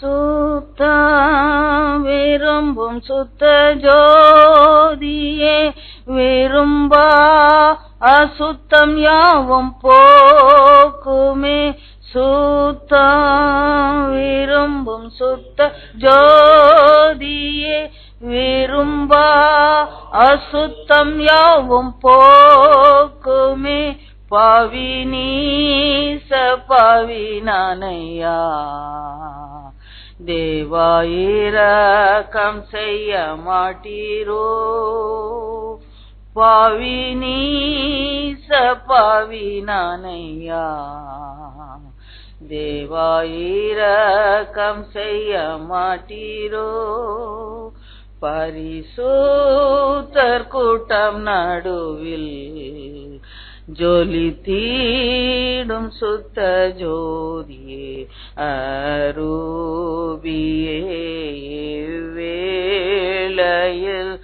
சுத்த விரும்பும் சுத்த ஜோதியே விரும்பா அசுத்தம் யாவும் போக்குமே. சுத்த விரும்பும் சுத்த ஜோதியே விரும்பா அசுத்தம் யாவும் போக்குமே. பாவி நீச பாவி நானையா தேவா இரக்கம் செய்ய மாட்டீரோ. பாவி நீச பாவி நானையா தேவா இரக்கம் செய்ய மாட்டீரோ. பரிசுத்தர் கூட்டம் நடுவில் ஜொலி தீடும் சுத்த ஜோதியே அரூபியே வேளையில்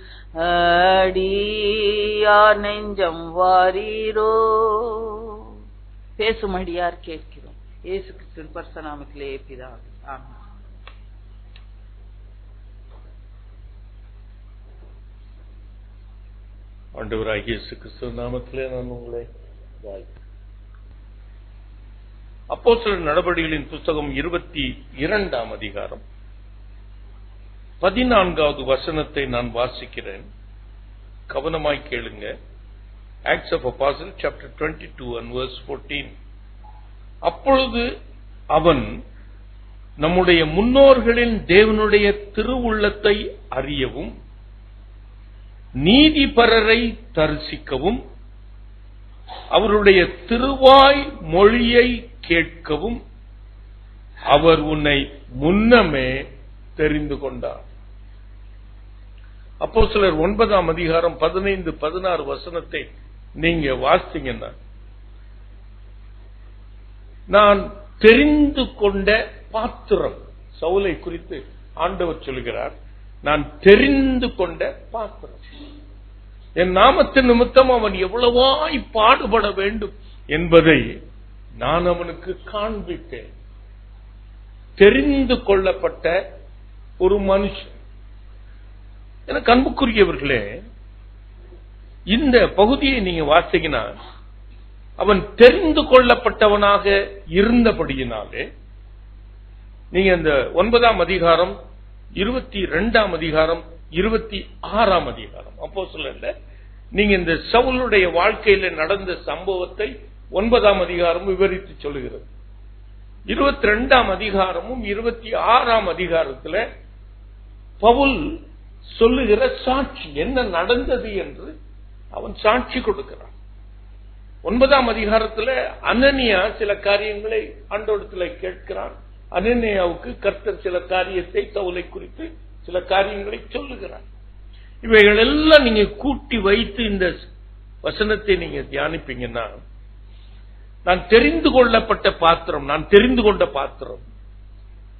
அடியார் நெஞ்சம் வாரீரோ. பேசும் அடியார் கேட்கிறோம். இயேசு கிறிஸ்துவின் பரிசுத்த நாமத்திலே பிதாவே ஆமென். ஆண்டவராகிய இயேசு கிறிஸ்து நாமத்திலே நான் உங்களை அப்போஸ்தலர் நடபடிகளின் புத்தகம் 22ஆம் அதிகாரம் 14வது வசனத்தை நான் வாசிக்கிறேன். கவனமாய் கேளுங்க. Acts of Apostles chapter 22 and verse 14. அப்பொழுது அவன் நம்முடைய முன்னோர்களின் தேவனுடைய திருவுள்ளத்தை அறியவும் நீதிபரரை தரிசிக்கவும் அவருடைய திருவாய் மொழியை கேட்கவும் அவர் உன்னை முன்னமே தெரிந்து கொண்டார். அப்போஸ்தலர் 9ஆம் அதிகாரம் 15-16 வசனத்தை நீங்க வாசித்தீங்கன்னா, நான் தெரிந்து கொண்ட பாத்திரம், சவுலை குறித்து ஆண்டவர் சொல்கிறார், நான் தெரிந்து கொண்ட பாத்திரம். என் நாமத்தின் நிமித்தம் அவன் எவ்வளவாய் பாடுபட வேண்டும் என்பதை நான் அவனுக்கு காண்பித்தேன். தெரிந்து கொள்ளப்பட்ட ஒரு மனுஷன். எனக்கு அன்புக்குரியவர்களே, இந்த பகுதியை நீங்க வாசிங்கன்னா, அவன் தெரிந்து கொள்ளப்பட்டவனாக இருந்தபடியினாலே, நீங்க இந்த 9ஆம் அதிகாரம் 22ஆம் அதிகாரம் 26ஆம் அதிகாரம் அப்போஸ்தலர்ல நீங்க இந்த சவுலுடைய வாழ்க்கையில நடந்த சம்பவத்தை 9ஆம் அதிகாரம் விவரித்து சொல்லுகிறது. 22ஆம் அதிகாரமும் 26ஆம் அதிகாரத்தில் பவுல் சொல்லுகிற சாட்சி என்ன நடந்தது என்று அவன் சாட்சி கொடுக்கிறான். 9ஆம் அதிகாரத்தில் அனனியா சில காரியங்களை ஆண்டவரிடத்தில் கேட்கிறான். அனனியாவுக்கு கர்த்தர் சில காரியத்தை சவுலை குறித்து சில காரியங்களை சொல்லுகிறார். இவைகள் எல்லாம் நீங்க கூட்டி வைத்து இந்த வசனத்தை நீங்க தியானிப்பீங்கன்னா, நான் தெரிந்து கொள்ளப்பட்ட பாத்திரம், நான் தெரிந்து கொண்ட பாத்திரம்,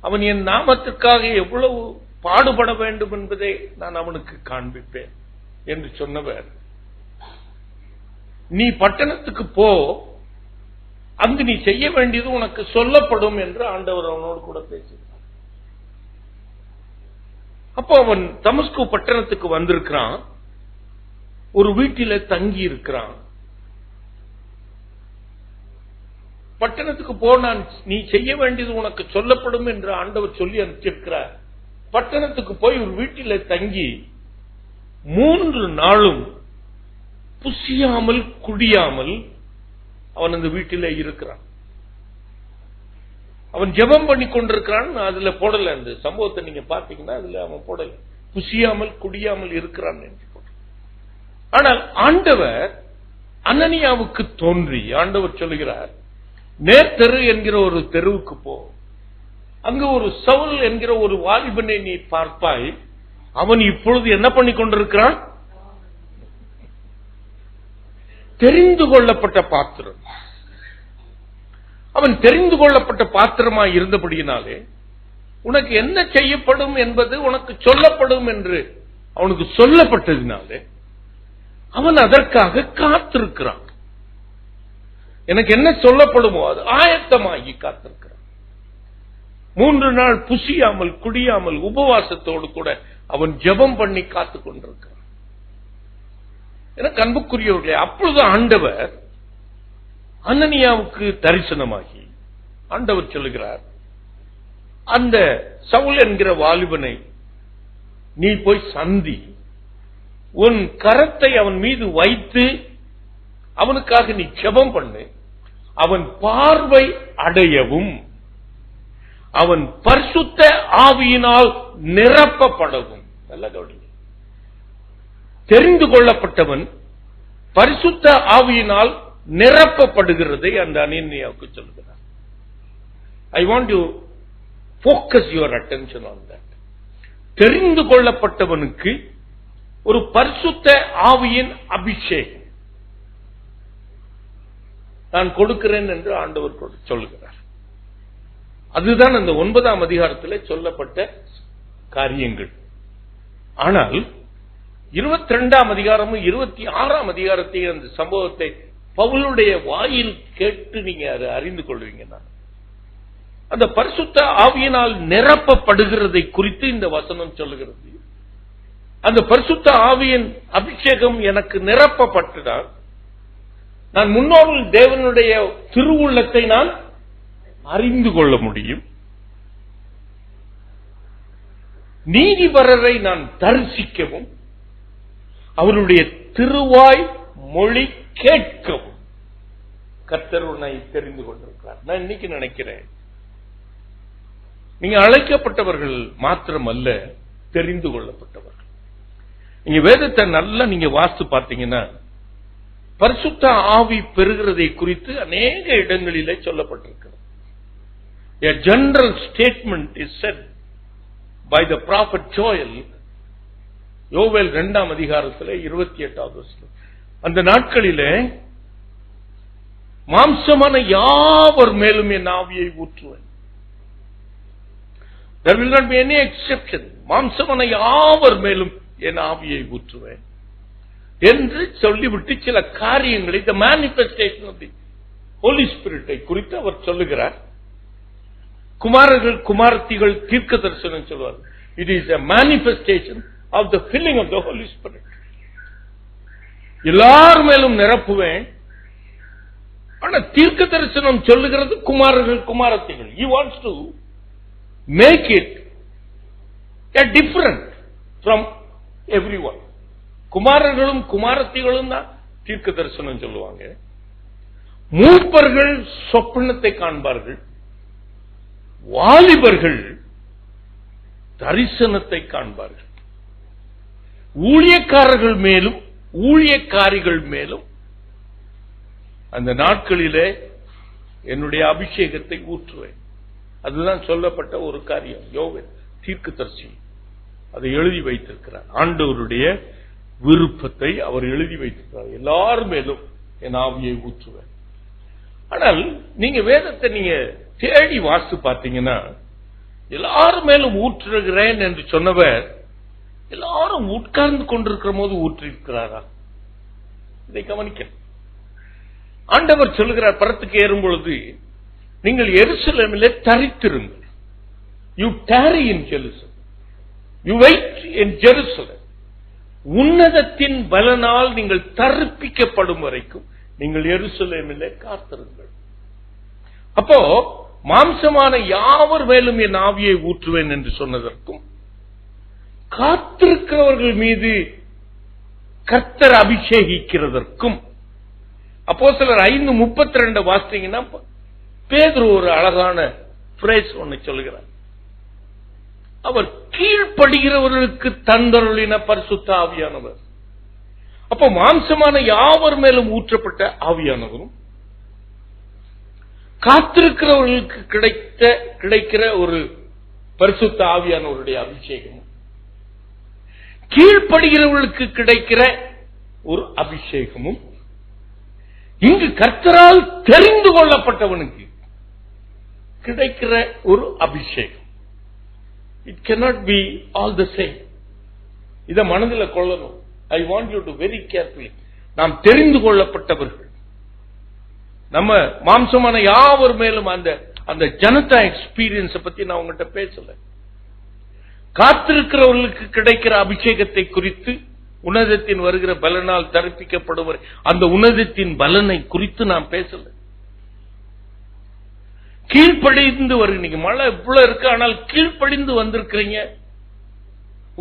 அவன் என் நாமத்துக்காக எவ்வளவு பாடுபட வேண்டும் என்பதை நான் அவனுக்கு காண்பிப்பேன் என்று சொன்னவர், நீ பட்டணத்துக்கு போ, அங்கு நீ செய்ய வேண்டியது உனக்கு சொல்லப்படும் என்று ஆண்டவர் அவனோடு கூட பேசினார். அப்போ அவன் தமஸ்கு பட்டணத்துக்கு வந்திருக்கிறான், ஒரு வீட்டில தங்கி இருக்கிறான். பட்டணத்துக்கு போனான், நீ செய்ய வேண்டியது உனக்கு சொல்லப்படும் என்று ஆண்டவர் சொல்லி அனுப்பிச்சிருக்கிறார். பட்டணத்துக்கு போய் ஒரு வீட்டில தங்கி 3 நாளும் புசியாமல் குடியாமல் அவன் அந்த வீட்டில இருக்கிறான். அவன் ஜெபம் பண்ணி கொண்டிருக்கிறான். அதுல போடல, அந்த சம்பவத்தை நீங்க பாத்தீங்கன்னா அதுல அவன் போடல, புசியாமல் குடியாமல் இருக்கிறான் என்று போட. ஆனால் ஆண்டவர் அனனியாவுக்கு தோன்றி ஆண்டவர் சொல்லுகிறார், நேர்தெரு என்கிற ஒரு தெருவுக்கு போ, அங்கு ஒரு சவுல் என்கிற ஒரு வாலிபனை நீ பார்ப்பாய், அவன் இப்பொழுது என்ன பண்ணி கொண்டிருக்கிறான்? தெரிந்து கொள்ளப்பட்ட பாத்திரம். அவன் தெரிந்து கொள்ளப்பட்ட பாத்திரமாய் இருந்தபடியினாலே உனக்கு என்ன செய்யப்படும் என்பது உனக்கு சொல்லப்படும் என்று அவனுக்கு சொல்லப்பட்டதினாலே அவன் அதற்காக காத்திருக்கிறான். எனக்கு என்ன சொல்லப்படுமோ அது ஆயத்தமாகி காத்திருக்கிறான். 3 நாள் புசியாமல் குடியாமல் உபவாசத்தோடு கூட அவன் ஜெபம் பண்ணி காத்துக் கொண்டிருக்கிறான். எனக்கு அன்புக்குரியவர்களே, அப்பொழுது ஆண்டவர் அனனியாவுக்கு தரிசனமாகி ஆண்டவர் சொல்லுகிறார், அந்த சவுல் என்கிற வாலிபனை நீ போய் சந்தி, உன் கரத்தை அவன் மீது வைத்து அவனுக்காக நீ ஜெபம் பண்ணு, அவன் பார்வை அடையவும் அவன் பரிசுத்த ஆவியினால் நிரப்பப்படவும். நல்ல கவனிங்க, தெரிந்து கொள்ளப்பட்டவன் பரிசுத்த ஆவியினால் நிரப்பப்படுகிறதை அந்த அனனியாவுக்கு சொல்கிறார். I want to focus your attention on that. தெரிந்து கொள்ளப்பட்டவனுக்கு ஒரு பரிசுத்த ஆவியின் அபிஷேகம் நான் கொடுக்கிறேன் என்று ஆண்டவர் சொல்லுகிறார். அதுதான் அந்த 9ஆம் அதிகாரத்தில் சொல்லப்பட்ட காரியங்கள். ஆனால் 22ஆம் அதிகாரமும் 26ஆம் அதிகாரத்தையும் அந்த சம்பவத்தை பவுலுடைய வாயில் கேட்டு நீங்க அதை அறிந்து கொள்வீங்கன்னா, அந்த பரிசுத்த ஆவியினால் நிரப்பப்படுகிறதை குறித்து இந்த வசனம் சொல்லுகிறது. அந்த பரிசுத்த ஆவியின் அபிஷேகம் எனக்கு நிரப்பப்பட்டதால் நான் முன்னோர்கள் தேவனுடைய திருவுள்ளத்தை நான் அறிந்து கொள்ள முடியும், நீதிபரரை நான் தரிசிக்கவும் அவருடைய திருவாய் மொழி கேட்கவும் கர்த்தர் உன்னை தெரிந்து கொண்டிருக்கிறார். நான் இன்னைக்கு நினைக்கிறேன், நீங்க அழைக்கப்பட்டவர்கள் மாத்திரமல்ல, தெரிந்து கொள்ளப்பட்டவர்கள். நீங்க வேதத்தை நல்லா நீங்க வாசித்து பார்த்தீங்கன்னா, பரிசுத்த ஆவி பெறுகிறதை குறித்து அநேக இடங்களிலே சொல்லப்பட்டிருக்கிறது. A general statement is said by the prophet Joel, யோவேல் 2ஆம் அதிகாரத்தில் 28வது வசனம். அந்த நாட்களிலே மாம்சமான யாவர் மேலும் என் ஆவியை ஊற்றுவேன். There will not be any exception. மாம்சமான யாவர் மேலும் என் ஆவியை ஊற்றுவேன் என்று சொல்லிவிட்டு சில காரியங்களை, the manifestation of the Holy Spirit குறித்து அவர் சொல்லுகிறார். குமாரர்கள் குமாரத்திகள் தீர்க்க தரிசனம் சொல்வார். It is a manifestation of the filling of the Holy Spirit. எல்லார் மேலும் நிரப்புவேன். ஆனா தீர்க்க தரிசனம் சொல்லுகிறது குமாரர்கள் குமாரத்திகள். He wants to make it a different from everyone. குமாரர்களும் குமாரத்திகளும் தான் தீர்க்க தரிசனம் சொல்லுவாங்க. மூப்பர்கள் சொப்பனத்தை காண்பார்கள், வாலிபர்கள் தரிசனத்தை காண்பார்கள். ஊழியக்காரர்கள் மேலும் ஊழியக்காரிகள் மேலும் அந்த நாட்களிலே என்னுடைய அபிஷேகத்தை ஊற்றுவேன். அதுதான் சொல்லப்பட்ட ஒரு காரியம். யோவேல் தீர்க்கதரிசி அதை எழுதி வைத்திருக்கிறார். ஆண்டவருடைய விருப்பத்தை அவர் எழுதி வைத்திருக்கிறார். எல்லார் மேலும் என் ஆவியை ஊற்றுவேன். ஆனால் நீங்க வேதத்தை நீங்க தேடி வாசித்து பார்த்தீங்கன்னா, எல்லார் மேலும் ஊற்றுகிறேன் என்று சொன்னவர் எல்லாரும் உட்கார்ந்து கொண்டிருக்கிற போது ஊற்றிருக்கிறாரா? இதை கவனிக்க. ஆண்டவர் சொல்லுகிறார், பரத்துக்கு ஏறும் பொழுது நீங்கள் எருசலேமிலே தரித்திருங்கள். You tarry in Jerusalem, you wait in Jerusalem. உன்னதத்தின் பலனால் நீங்கள் தரிப்பிக்கப்படும் வரைக்கும் நீங்கள் எருசலேமிலே காத்திருங்கள். அப்போ மாம்சமான யாவர் மேலும் என் ஆவியை ஊற்றுவேன் என்று சொன்னதற்கும், காத்திருக்கிறவர்கள் மீது கர்த்தர் அபிஷேகிக்கிறதற்கும், அப்போஸ்தலர் 5:32 வாசித்தீங்கன்னா பேதுரு ஒரு அழகான பிரேஸ் ஒன்னு சொல்லுகிறார். அவர் கீழ்ப்படுகிறவர்களுக்கு தந்தருளின பரிசுத்த ஆவியானவர். அப்போ மாம்சமான யாவர் மேலும் ஊற்றப்பட்ட ஆவியானவரும், காத்திருக்கிறவர்களுக்கு கிடைக்கிற ஒரு பரிசுத்த ஆவியானவருடைய அபிஷேகமும், கீழ்ப்படுகிறவர்களுக்கு கிடைக்கிற ஒரு அபிஷேகமும், இங்கு கர்த்தரால் தெரிந்து கொள்ளப்பட்டவனுக்கு கிடைக்கிற ஒரு அபிஷேகம். It cannot be all the same. இதை மனதில் கொள்ளணும். I want you to very carefully. நாம் தெரிந்து கொள்ளப்பட்டவர்கள், நம்ம மாம்சமான யாவர் மேலும் அந்த அந்த ஜனதா எக்ஸ்பீரியன்ஸ பத்தி நான் உங்ககிட்ட பேசல. காத்திருக்கிறவர்களுக்கு கிடைக்கிற அபிஷேகத்தை குறித்து, உன்னதத்தின் வருகிற பலனால் தரிப்பிக்கப்படுவர் அந்த உன்னதத்தின் பலனை குறித்து நான் பேசல. கீழ்ப்படிந்து வருகிறீங்க. மழை இவ்வளவு இருக்கு, ஆனால் கீழ்ப்படிந்து வந்திருக்கிறீங்க.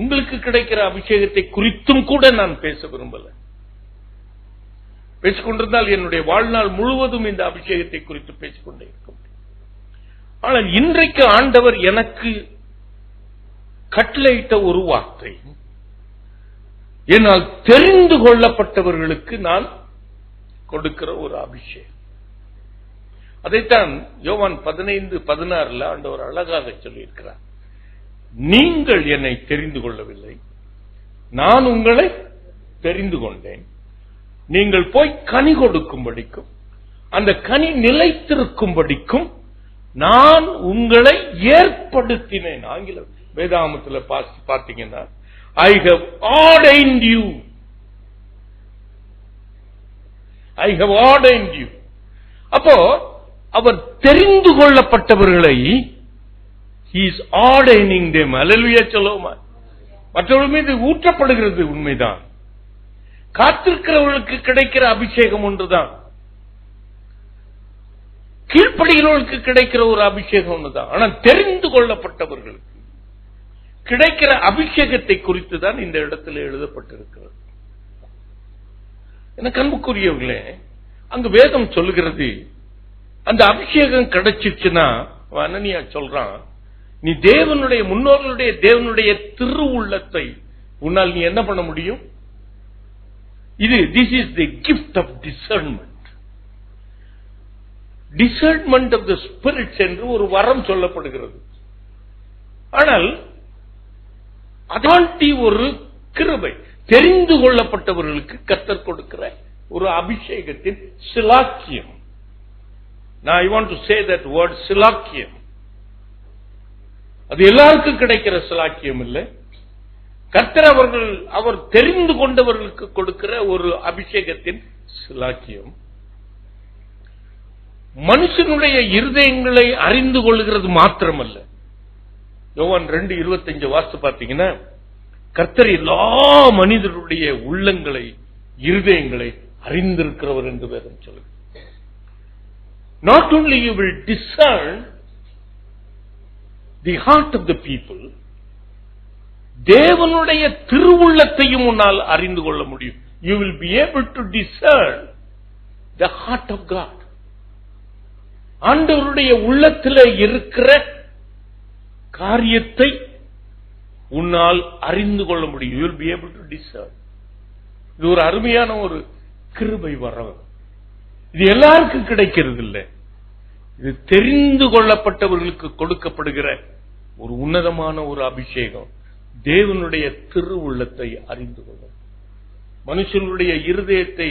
உங்களுக்கு கிடைக்கிற அபிஷேகத்தை குறித்தும் கூட நான் பேச விரும்பல. பேசிக்கொண்டிருந்தால் என்னுடைய வாழ்நாள் முழுவதும் இந்த அபிஷேகத்தை குறித்து பேசிக்கொண்டே இருக்கும். ஆனால் இன்றைக்கு ஆண்டவர் எனக்கு கட்டளையிட்ட ஒரு வார்த்தை, என்னால் தெரிந்து கொள்ளப்பட்டவர்களுக்கு நான் கொடுக்கிற ஒரு அபிஷேகம். அதைத்தான் யோவான் 15:16 ஆண்டவர் அழகாக சொல்லியிருக்கிறார். நீங்கள் என்னை தெரிந்து கொள்ளவில்லை, நான் உங்களை தெரிந்து கொண்டேன். நீங்கள் போய் கனி கொடுக்கும்படிக்கும் அந்த கனி நிலைத்திருக்கும்படிக்கும் நான் உங்களை ஏற்படுத்தினேன். ஆங்கில வேதாமத்தில் பார்த்தீங்கன்னா, I have ordained you. I have ordained you. அப்போ அவர் தெரிந்து கொள்ளப்பட்டவர்களை he is ordaining them. அல்லேலூயா சொல்லுமா. மற்றவர்கள் மீது ஊற்றப்படுகிறது உண்மைதான். காத்திருக்கிறவர்களுக்கு கிடைக்கிற அபிஷேகம் ஒன்றுதான், கீழ்ப்படுகிறவர்களுக்கு கிடைக்கிற ஒரு அபிஷேகம் ஒன்றுதான். ஆனால் தெரிந்து கொள்ளப்பட்டவர்களுக்கு கிடைக்கிற அபிஷேகத்தை குறித்து தான் இந்த இடத்துல எழுதப்பட்டிருக்கிறது. எனக்கு அன்புக்குரியவர்களே, அங்கு வேதம் சொல்லுகிறது, அந்த அபிஷேகம் கிடைச்சிச்சுன்னா அனனியா சொல்றான், நீ தேவனுடைய முன்னோர்களுடைய தேவனுடைய திருவுள்ளத்தை உன்னால் நீ என்ன பண்ண முடியும்? This is the gift of discernment. Discernment of the spirits என்று ஒரு வரம் சொல்லப்படுகிறது. ஆனால் அதாண்டி ஒரு கிருபை, தெரிந்து கொள்ளப்பட்டவர்களுக்கு கர்த்தர் கொடுக்கிற ஒரு அபிஷேகத்தின் சிலாக்கியம். Now I want to say that word சிலாக்கியம். அது எல்லாருக்கும் கிடைக்கிற சிலாக்கியம் இல்லை. கர்த்தர் அவர் தெரிந்து கொண்டவர்களுக்கு கொடுக்கிற ஒரு அபிஷேகத்தின் சிலாக்கியம். மனுஷனுடைய இருதயங்களை அறிந்து கொள்கிறது மாத்திரமல்ல. யோவான் 2:25 வாசித்து பார்த்தீங்கன்னா, கர்த்தர் எல்லா மனிதருடைய உள்ளங்களை இருதயங்களை அறிந்திருக்கிறவர் என்று வேதம் சொல்லுது. Not only you will discern the heart of the people, தேவனுடைய திருவுள்ளத்தையும் உன்னால் அறிந்து கொள்ள முடியும். You will be able to discern the heart of God. ஆண்டவருடைய உள்ளத்தில் இருக்கிற காரியத்தை உன்னால் அறிந்து கொள்ள முடியும். You will be able to discern. இது ஒரு அருமையான ஒரு கிருபை வரம். இது எல்லாருக்கும் கிடைக்கிறது இல்லை. இது தெரிந்து கொள்ளப்பட்டவர்களுக்கு கொடுக்கப்படுகிற ஒரு உன்னதமான ஒரு அபிஷேகம். தேவனுடைய திருவுள்ளத்தை அறிந்து கொள்ளும். மனுஷனுடைய இருதயத்தை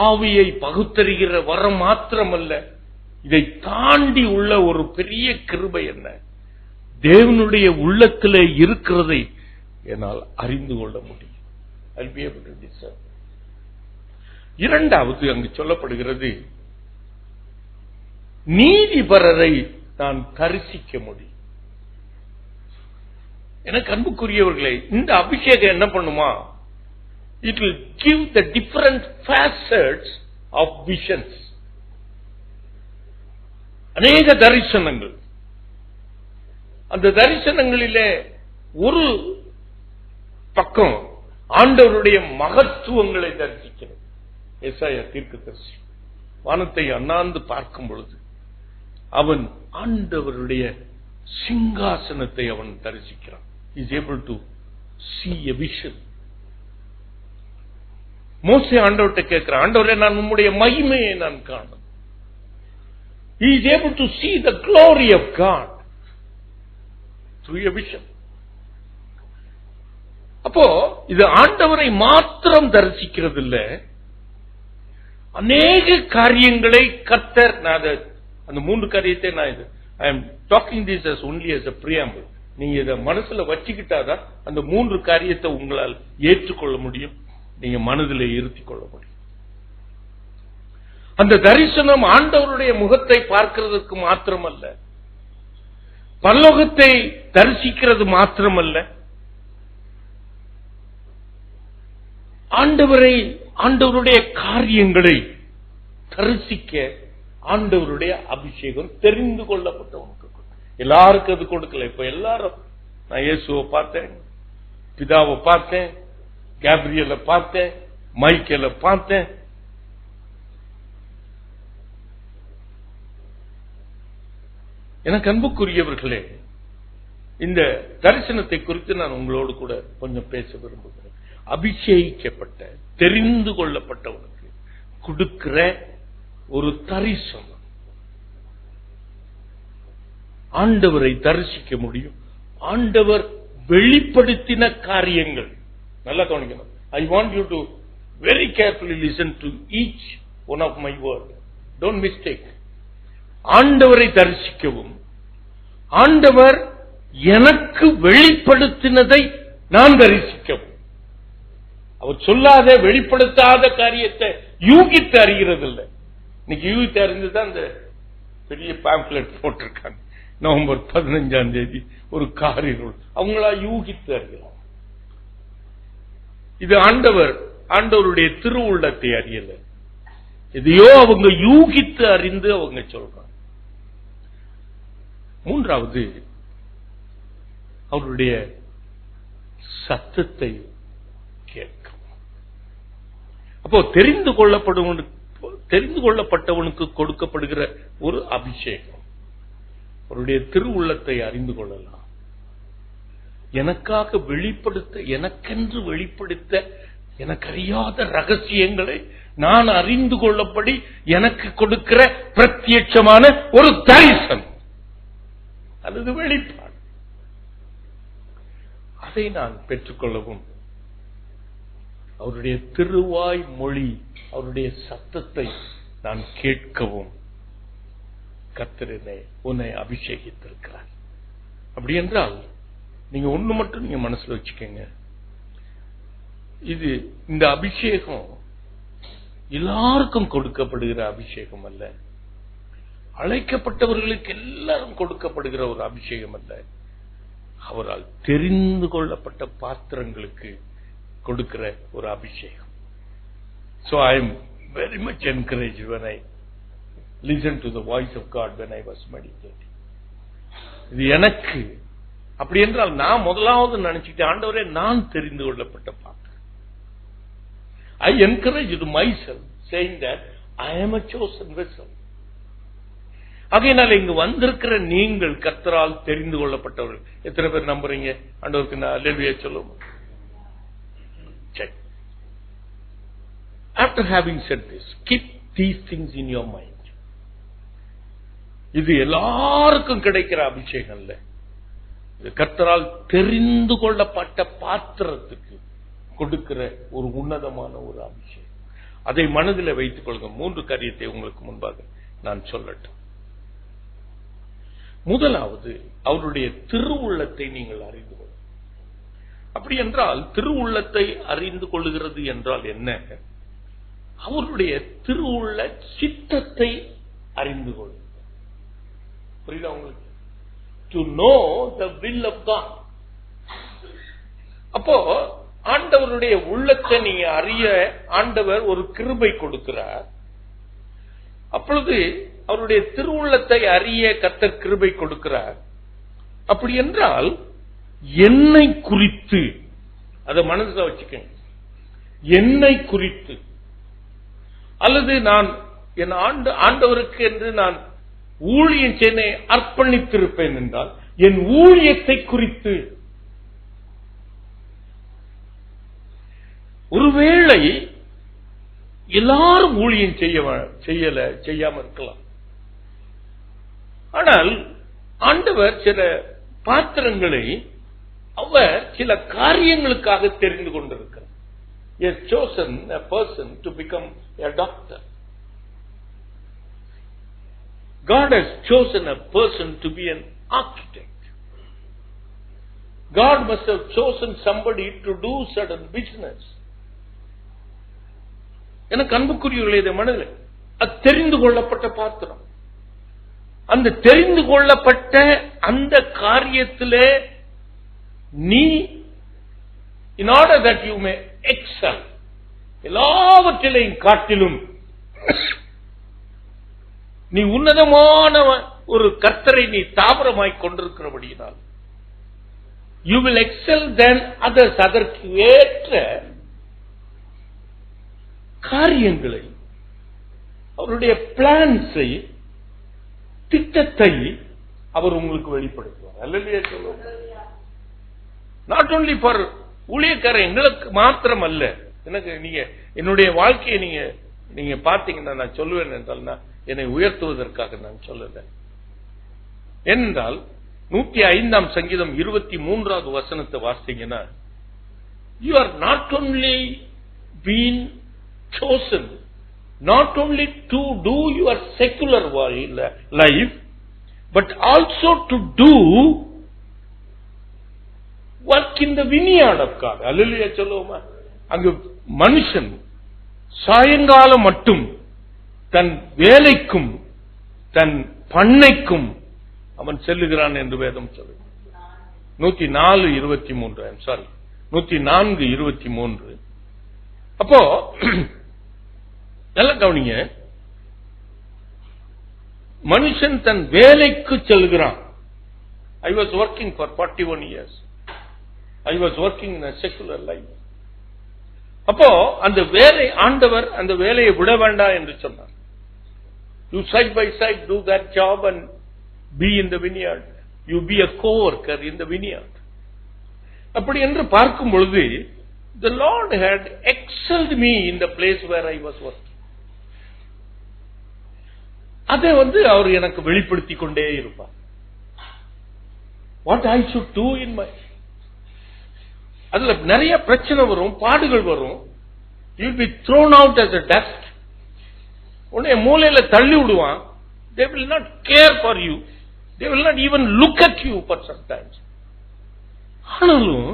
ஆவியை பகுத்தறிகிற வரம் மாத்திரமல்ல, இதை தாண்டி உள்ள ஒரு பெரிய கிருபை என்ன? தேவனுடைய உள்ளத்திலே இருக்கிறதை என்னால் அறிந்து கொள்ள முடியும். I'll be able to discern. இரண்டாவது அங்கு சொல்லப்படுகிறது, நீதிபரரை நான் தரிசிக்க முடியும். எனக்கு அன்புக்குரியவர்களே, இந்த அபிஷேகம் என்ன பண்ணுமா? It will give the different facets of visions. அநேக தரிசனங்கள். அந்த தரிசனங்களிலே ஒரு பக்கம் ஆண்டவருடைய மகத்துவங்களை தரிசிக்கிறது. ஏசாயா தீர்க்கதரிசி வானத்தை அண்ணாந்து பார்க்கும் பொழுது அவன் ஆண்டவருடைய சிங்காசனத்தை அவன் தரிசிக்கிறான். He is able to see a vision. மோசே ஆண்டவர்கிட்ட கேட்கிறான், ஆண்டவரே நான் உம்முடைய மகிமையை நான் காணும். He is able to see the glory of God through a vision. அப்போ இது ஆண்டவரை மாத்திரம் தரிசிக்கிறது இல்ல, அநேக காரியங்களை கர்த்தர், அந்த மூன்று காரியத்தை நான் I am talking this as only as a preamble. நீங்க இதை மனசுல வச்சுக்கிட்டாதான் அந்த மூன்று காரியத்தை உங்களால் ஏற்றுக்கொள்ள முடியும், நீங்க மனதில் இருத்திக் கொள்ள முடியும். அந்த தரிசனம் ஆண்டவருடைய முகத்தை பார்க்கிறதுக்கு மாத்திரமல்ல, பரலோகத்தை தரிசிக்கிறது மாத்திரமல்ல, ஆண்டவருடைய காரியங்களை தரிசிக்க ஆண்டவருடைய அபிஷேகம் தெரிந்து கொள்ளப்பட்டவனுக்கு. எல்லாருக்கும் அது கொடுக்கல. இப்ப எல்லாரும், நான் இயேசுவை பார்த்தேன், பிதாவை பார்த்தேன், கேப்ரியலை பார்த்தேன், மைக்கேலை பார்த்தேன். எனக்கு அன்புக்குரியவர்களே, இந்த தரிசனத்தை குறித்து நான் உங்களோடு கூட கொஞ்சம் பேச விரும்புகிறேன். அபிஷேகிக்கப்பட்ட, தெரிந்து கொள்ளப்பட்டவனுக்கு கொடுக்கிற ஒரு தரிசனம். ஆண்டவரை தரிசிக்க முடியும். ஆண்டவர் வெளிப்படுத்தின காரியங்கள் நல்லா கவனிக்கணும். I want you to very carefully listen to each one of my words. Don't mistake. ஆண்டவரை தரிசிக்கவும், ஆண்டவர் எனக்கு வெளிப்படுத்தினதை நான் தரிசிக்கவும். அவர் சொல்லாத, வெளிப்படுத்தாத காரியத்தை யூகித்து அறிகிறதில்லை. இன்னைக்கு யூகித்து அறிந்துதான் இந்த பெரிய பாம்ப்ளெட் போட்டிருக்காங்க. நவம்பர் 15 ஒரு காரியம் அவங்களா யூகித்து அறிகிறார். இது ஆண்டவருடைய திருவுள்ளத்தை அறியல, எதையோ அவங்க யூகித்து அறிந்து அவங்க சொல்றாங்க. மூன்றாவது, அவருடைய சத்தத்தை கேட்கும். அப்போ தெரிந்து கொள்ளப்பட்டவனுக்கு கொடுக்கப்படுகிற ஒரு அபிஷேகம். அவருடைய திருவுள்ளத்தை அறிந்து கொள்ளலாம். எனக்காக எனக்கென்று வெளிப்படுத்த, எனக்கு அறியாத ரகசியங்களை நான் அறிந்து கொள்ளப்படி எனக்கு கொடுக்கிற பிரத்யட்சமான ஒரு தரிசனம் அல்லது வெளிப்பாடு, அதை நான் பெற்றுக்கொள்ளவும், அவருடைய திருவாய் மொழி, அவருடைய சத்தத்தை நான் கேட்கவும் கர்த்தர் உன்னை அபிஷேகித்திருக்கிறார். அப்படி என்றால் நீங்க ஒண்ணு மட்டும் நீங்க மனசுல வச்சுக்கோங்க, இந்த அபிஷேகம் எல்லாருக்கும் கொடுக்கப்படுகிற அபிஷேகம் அல்ல, அழைக்கப்பட்டவர்களுக்கு எல்லாரும் கொடுக்கப்படுகிற ஒரு அபிஷேகம் அல்ல, அவரால் தெரிந்து கொள்ளப்பட்ட பாத்திரங்களுக்கு கொடுக்கிற ஒரு அபிஷேகம். So I am very much encouraged when I listen to the voice of God when I was meditating. இது எனக்கு அப்படி என்றால் நான் முதலாவது நினைச்சுட்டேன், ஆண்டவரே நான் தெரிந்து கொள்ளப்பட்ட பாத்திரம். I encouraged myself saying that I am a chosen vessel. ஆகையினால இங்கு வந்திருக்கிற நீங்கள் கர்த்தரால் தெரிந்து கொள்ளப்பட்டவர்கள். எத்தனை பேர் நம்புறீங்க? ஆண்டவருக்கு நான் அல்லேலூயா சொல்லுவோம். After having said this, keep these things in your mind. இது எல்லாருக்கும் கிடைக்கிற அபிஷேகம் இல்ல, இது கர்த்தரால் தெரிந்து கொள்ளப்பட்ட பாத்திரத்துக்கு கொடுக்கிற ஒரு உன்னதமான ஒரு அபிஷேகம். அதை மனதில் வைத்துக் கொள்ளுங்க. 3 காரியத்தை உங்களுக்கு முன்பாக நான் சொல்லட்டும். முதலாவது, அவருடைய திருவுள்ளத்தை நீங்கள் அறிந்து கொள்ள. அப்படி என்றால் திருவுள்ளத்தை அறிந்து கொள்ளுகிறது என்றால் என்ன? அவருடைய திருவுள்ள சித்தத்தை அறிந்து கொள்ளுங்கள். புரியுதா உங்களுக்கு? To know the will of God. அப்போ ஆண்டவருடைய உள்ளத்தை நீங்க அறிய ஆண்டவர் ஒரு கிருபை கொடுக்கிறார். அப்பொழுது அவருடைய திருவுள்ளத்தை அறிய கர்த்தர் கிருபை கொடுக்கிறார். அப்படி என்றால் என்னை குறித்து, அதை மனசுல வச்சுக்கங்க, என்னை குறித்து, அல்லது நான் என் ஆண்டவருக்கு என்று நான் ஊழியம் செய்ய அர்ப்பணித்திருப்பேன் என்றால் என் ஊழியத்தை குறித்து. ஒருவேளை எல்லாரும் ஊழியம் செய்யாம இருக்கலாம், ஆனால் ஆண்டவர் சில பாத்திரங்களை அவர் சில காரியங்களுக்காக தெரிந்து கொண்டிருக்கிறார். He has chosen a person to become a doctor. God has chosen a person to be an architect. God must have chosen somebody to do certain business. எனக்கு அன்புக்குரியவர்களே, இதை மனதில் அது தெரிந்து கொள்ளப்பட்ட பாத்திரம். அந்த தெரிந்து கொள்ளப்பட்ட அந்த காரியத்திலே நீ in order that you may excel, எல்லாவற்றிலையும் காட்டிலும் நீ உன்னதமான ஒரு கர்த்தரை நீ தாவரமாய் கொண்டிருக்கிறபடியினால் you will excel than others. அதற்கு ஏற்ற காரியங்களை, அவருடைய பிளான்ஸை, திட்டத்தை அவர் உங்களுக்கு வெளிப்படுத்துவார். அல்லேலூயா சொல்லுவார். நாட் ஓன்லி ஃபார் ஊழியக்காரர், எங்களுக்கு மாத்திரம் அல்ல. எனக்கு நீங்க என்னுடைய வாழ்க்கையை நீங்க பார்த்தீங்கன்னா நான் சொல்லுவேன் என்றால், என்னை உயர்த்துவதற்காக நான் சொல்லல. என்றால் 105 சங்கீதம் 23வது வசனத்தை வாசிங்கன்னா, you are not only been chosen not only to do your secular life, but also to do work in the vineyard of God. அல்லேலூயா சொல்லுவோமா? அங்கு மனுஷன் சாயங்காலம் மட்டும் தன் வேலைக்கும் தன் பண்ணைக்கும் அவன் செல்லுகிறான் என்று வேதம் சொல்லுது. 104:23. 104:23. அப்போ நல்ல கவனிங்க, மனுஷன் தன் வேலைக்கு செல்கிறான். I was working for 41 years. I was working in a secular life. அப்போ அந்த வேலை, ஆண்டவர் அந்த வேலையை விட வேண்டாம் என்று சொன்னார். You side by side do that job and be in the vineyard. You be a co-worker in the vineyard. அப்படி என்று பார்க்கும் பொழுது, the Lord had excelled me in the place where I was working. அதை அவர் எனக்கு வெளிப்படுத்தி கொண்டே இருப்பார். What I should do in my, அதுல நிறைய பிரச்சனை வரும், பாடுகள் வரும். You will be thrown out as a dust. உன்னை மூலையில தள்ளி விடுவான். They will not care for you. They will not even look at you for some times. ஆனாலும்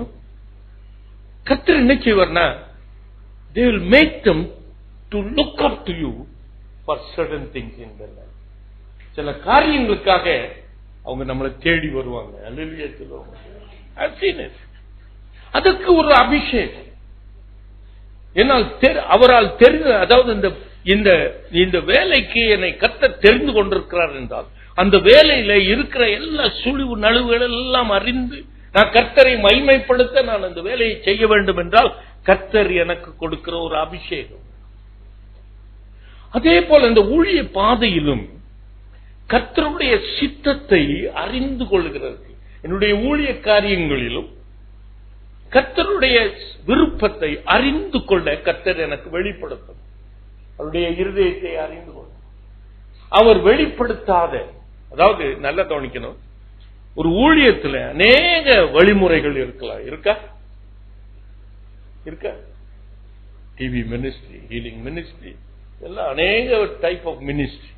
கர்த்தர் என்ன செய்வார்னா, they will make them to look up to you for certain things in their life. சில காரியங்களுக்காக அவங்க நம்மளை தேடி வருவாங்க. அல்லேலூயா சொல்லுவாங்க. I've seen it. அதுக்கு ஒரு அபிஷேகம் என்னால் அவரால் தெரிந்து, அதாவது இந்த வேலைக்கு என்னை கர்த்தர் தெரிந்து கொண்டிருக்கிறார் என்றால், அந்த வேலையில இருக்கிற எல்லா சுழிவு நழுவுகள் எல்லாம் அறிந்து நான் கர்த்தரை மகிமைப்படுத்த நான் அந்த வேலையை செய்ய வேண்டும் என்றால் கர்த்தர் எனக்கு கொடுக்கிற ஒரு அபிஷேகம். அதே போல இந்த ஊழிய பாதையிலும் கர்த்தருடைய சித்தத்தை அறிந்து கொள்கிறது. என்னுடைய ஊழிய காரியங்களிலும் கர்த்தருடைய விருப்பத்தை அறிந்து கொள்ள கர்த்தர் எனக்கு வெளிப்படுத்தும். அவருடைய இருதயத்தை அறிந்து கொள்ள அவர் வெளிப்படுத்தாத, அதாவது நல்லா கவனிக்கணும், ஒரு ஊழியத்தில் அநேக வழிமுறைகள் இருக்கலாம். இருக்கா? டிவி மினிஸ்ட்ரி, ஹீலிங் மினிஸ்ட்ரி, எல்லாம் அநேக டைப் ஆஃப் மினிஸ்ட்ரி.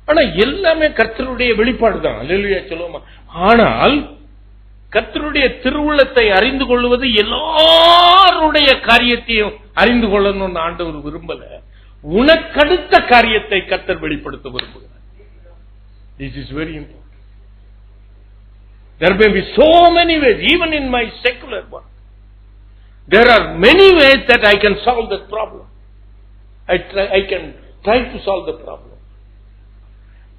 ஆனா எல்லாமே கர்த்தருடைய வெளிப்பாடு தான். அல்லேலூயா சொல்லுவோமா? ஆனால் கர்த்தருடைய திருவுள்ளத்தை அறிந்து கொள்வது எல்லாருடைய காரியத்தையும் அறிந்து கொள்ளணும்னு ஆண்டவர் விரும்பல. உனக்கடுத்த காரியத்தை கர்த்தர் வெளிப்படுத்த விரும்புகிறார். This is very important. There may be so many ways, even in my secular work. There are many ways that I can solve that problem. I can try to solve the problem.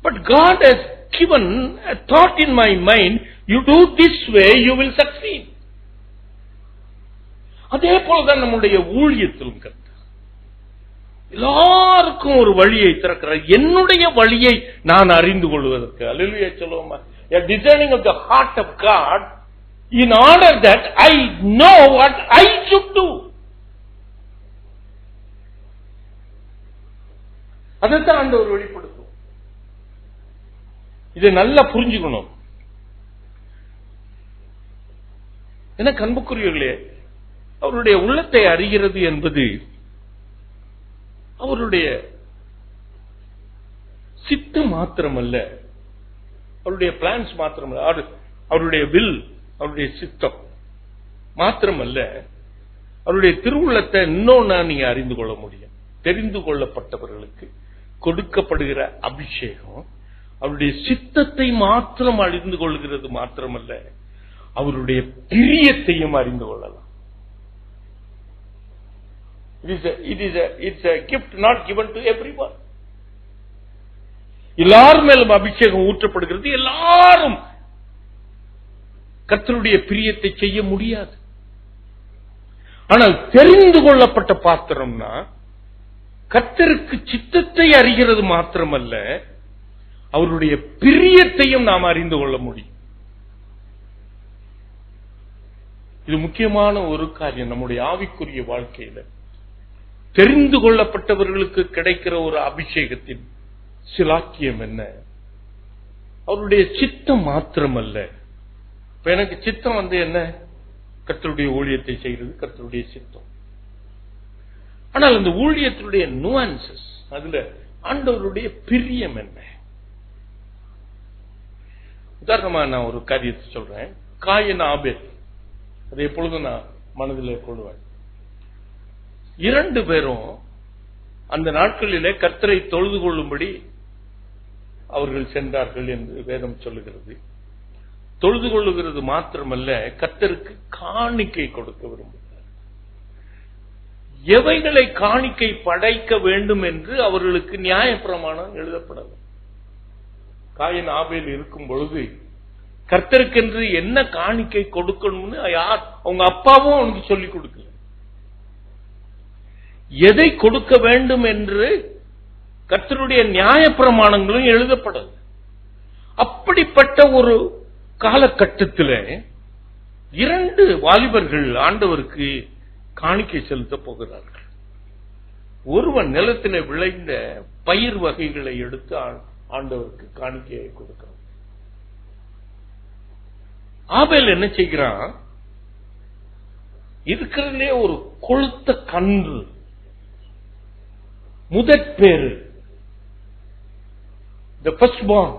But God has given a thought in my mind, you do this way, you will succeed. அதே போலதான் நம்முடைய ஊழியத்திலும் கர்த்தர் எல்லாருக்கும் ஒரு வழியை திறக்கிறார். என்னுடைய வழியை நான் அறிந்து கொள்வதற்கு. அல்லேலூயா சொல்லுவோமா? A discerning of the heart of God in order that I know what I should do. அதைத்தான் ஆண்டவர் வெளிப்படுத்தும். இதை நல்லா புரிஞ்சுக்கணும். எனக்கு அன்புக்குரியவர்களே, அவருடைய உள்ளத்தை அறிகிறது என்பது அவருடைய சித்தம் மாத்திரமல்ல, அவருடைய பிளான்ஸ் மாத்திரமல்ல, அவருடைய வில், அவருடைய சித்தம் மாத்திரமல்ல, அவருடைய திருவுள்ளத்தை இன்னொன்னு நீங்க அறிந்து கொள்ள முடியும். தெரிந்து கொள்ளப்பட்டவர்களுக்கு கொடுக்கப்படுகிற அபிஷேகம் அவருடைய சித்தத்தை மாத்திரம் அறிந்து கொள்கிறது மாத்திரமல்ல, அவருடைய பிரியத்தையும் அறிந்து கொள்ளலாம். It's a gift not given to everyone. எல்லார் மேலும் அபிஷேகம் ஊற்றப்படுகிறது. எல்லாரும் கர்த்தருடைய பிரியத்தை செய்ய முடியாது. ஆனால் தெரிந்து கொள்ளப்பட்ட பாத்திரம்னா கர்த்தருக்கு சித்தத்தை அறிகிறது மாத்திரமல்ல, அவருடைய பிரியத்தையும் நாம் அறிந்து கொள்ள முடியும். இது முக்கியமான ஒரு காரியம் நம்முடைய ஆவிக்குரிய வாழ்க்கையில. தெரிந்து கொள்ளப்பட்டவர்களுக்கு கிடைக்கிற ஒரு அபிஷேகத்தின் சிலாக்கியம் என்ன? அவருடைய சித்தம் மாத்திரமல்ல. இப்ப எனக்கு சித்தம் என்ன? கர்த்தருடைய ஊழியத்தை செய்கிறது கர்த்தருடைய சித்தம். ஆனால் அந்த ஊழியத்தினுடைய நுவான்சஸ், அதுல ஆண்டவருடைய பிரியம் என்ன? உதாரணமா நான் ஒரு காரியத்தை சொல்றேன். காயின் ஆபேல், அது எப்பொழுதும் நான் மனதில் கொள்வேன். 2 பேரும் அந்த நாட்களிலே கர்த்தரை தொழுது கொள்ளும்படி அவர்கள் சென்றார்கள் என்று வேதம் சொல்லுகிறது. தொழுது கொள்ளுகிறது மாத்திரமல்ல, கர்த்தருக்கு காணிக்கை கொடுக்க விரும்புகிறார். எவைகளை காணிக்கை படைக்க வேண்டும் என்று அவர்களுக்கு நியாயப்பிரமாணம் எழுதப்படவில்லை. காயின் ஆபேல் இருக்கும் பொழுது கர்த்தருக்கென்று என்ன காணிக்கை கொடுக்கணும்னு யார், அவங்க அப்பாவும் அவனுக்கு சொல்லிக் கொடுக்கல. எதை கொடுக்க வேண்டும் என்று கர்த்தருடைய நியாயப்பிரமாணங்களும் எழுதப்படவில்லை. அப்படிப்பட்ட ஒரு காலகட்டத்தில் 2 வாலிபர்கள் ஆண்டவருக்கு காணிக்கை செலுத்த போகிறார்கள். ஒருவன் நிலத்திலே விளைந்த பயிர் வகைகளை எடுத்து ஆண்டவருக்கு காணிக்கையை கொடுக்கிறான். ஆபேல் என்ன செய்கிறான்? இருக்கிறதுலே ஒரு கொழுத்த கன்று, முதற்பேறு, the firstborn,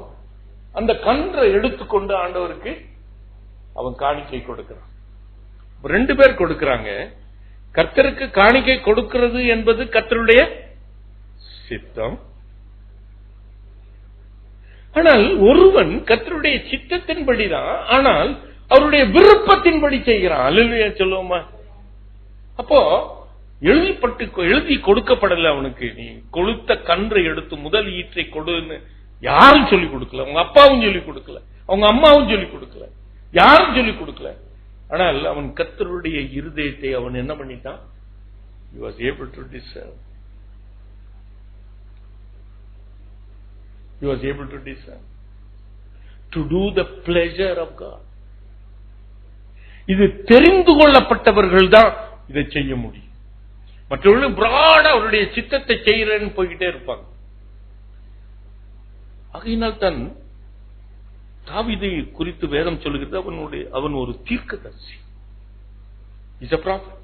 அந்த கன்றை எடுத்துக்கொண்டு ஆண்டவருக்கு அவன் காணிக்கை கொடுக்கிறான். 2 பேர் கொடுக்கிறாங்க. கர்த்தருக்கு காணிக்கை கொடுக்கிறது என்பது கர்த்தருடைய சித்தம். ஆனால் ஒருவன் கர்த்தருடைய சித்தத்தின்படிதான், ஆனால் அவருடைய விருப்பத்தின்படி செய்கிறான். அல்லேலூயா சொல்லுவோமா? அப்போ எழுதி கொடுக்கப்படல அவனுக்கு. நீ கொழுத்த கன்றை எடுத்து முதல் ஈற்றை கொடுன்னு யாரும் சொல்லிக் கொடுக்கல. அவங்க அப்பாவும் சொல்லிக் கொடுக்கல, அவங்க அம்மாவும் சொல்லிக் கொடுக்கல, யாரும் சொல்லிக் கொடுக்கல. ஆனால் அவன் கர்த்தருடைய இருதயத்தை அவன் என்ன பண்ணிட்டான்? He was able to discern. He was able to discern, to do the pleasure of God. இது தெரிந்து கொள்ளப்பட்டவர்கள் தான் இதை செய்ய முடியும். மற்றவர்கள் பிராட அவருடைய சித்தத்தை செய்கிறேன்னு போய்கிட்டே இருப்பாங்க. ஆகையினால் தான் தாவீதை குறித்து வேதம் சொல்லுகிறது, அவன் ஒரு தீர்க்கதரிசி, இஸ் a prophet.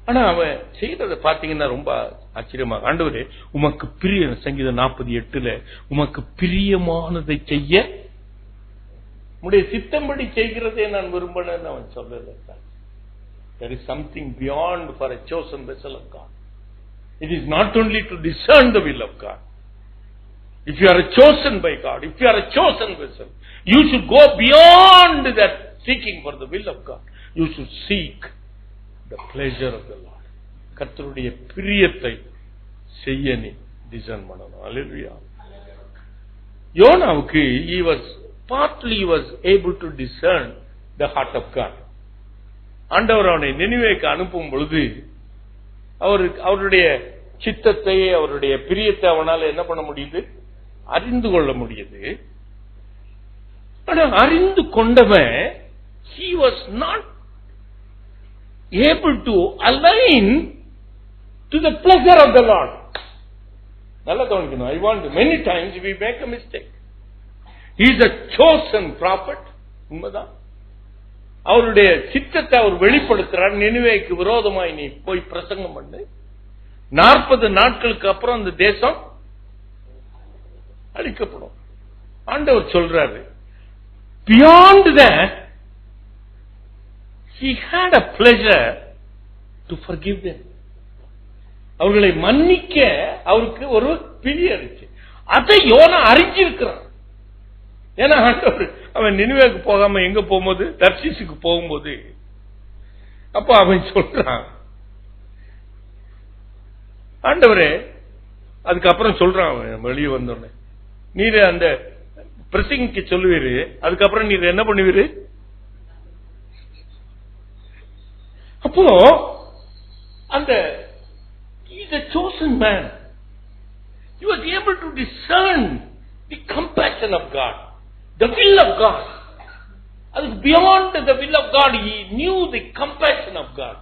ஆனா அவன் செய்யறதை பாத்தீங்கன்னா ரொம்ப ஆச்சரியமா, ஆண்டவரே உமக்கு பிரிய, சங்கீதம் 48 உமக்கு பிரியமானதை செய்ய உடைய சித்தம்படி செய்கிறதே நான் விரும்பினேன்னு அவன் சொல்லல. There is something beyond for a chosen vessel of God. It is not only to discern the will of God. If you are chosen by God, if you are a chosen vessel, you should go beyond that seeking for the will of God. You should seek the pleasure of the Lord. கர்த்தருடைய பிரியத்தை செய்ய நீ design பண்ணணும். அல்லேலூயா. யோனாவுக்கு partly he was able to discern the heart of God. ஆண்டவர் அவனை நினிவேக்கு அனுப்பும் பொழுது அவருடைய சித்தத்தை, அவருடைய பிரியத்தை அவனால என்ன பண்ண முடியுது? அறிந்து கொள்ள முடியுது. ஆனால் அறிந்து கொண்டவன் he was not able to align to the pleasure of the Lord. நல்லா கவனிக்கணும். I want many times we make a mistake. He is a chosen prophet. உண்மைதான். அவருடைய சித்தத்தை அவர் வெளிப்படுத்துறார். நினிவேக்கு விரோதமாய் நீ போய் பிரசங்கம் பண்ணு. 40 நாட்களுக்கு அப்புறம் அந்த தேசம் அழிக்கப்படும். ஆண்டவர் சொல்றாரு, beyond that he had a pleasure to forgive them. அவர்களை மன்னிக்க அவருக்கு ஒரு பிரி இருந்துச்சு. அதை யோனா அறிஞ்சிருக்கிறான். ஏன்னா அவன் நினிவேக்கு போகாம எங்க போகும்போது, தர்ஷீசுக்கு போகும்போது, அப்ப அவன் சொல்றான், ஆண்டவரே, அதுக்கப்புறம் சொல்றான் அவன் வெளியே வந்தோடனே, நீர் அந்த பிரசங்கிக்கு சொல்லுவீரு, அதுக்கப்புறம் நீர் என்ன பண்ணுவீரு? அப்போ அந்த he's a chosen man. He was able to discern the compassion of God, the will of God. That is beyond the will of God. He knew the compassion of God,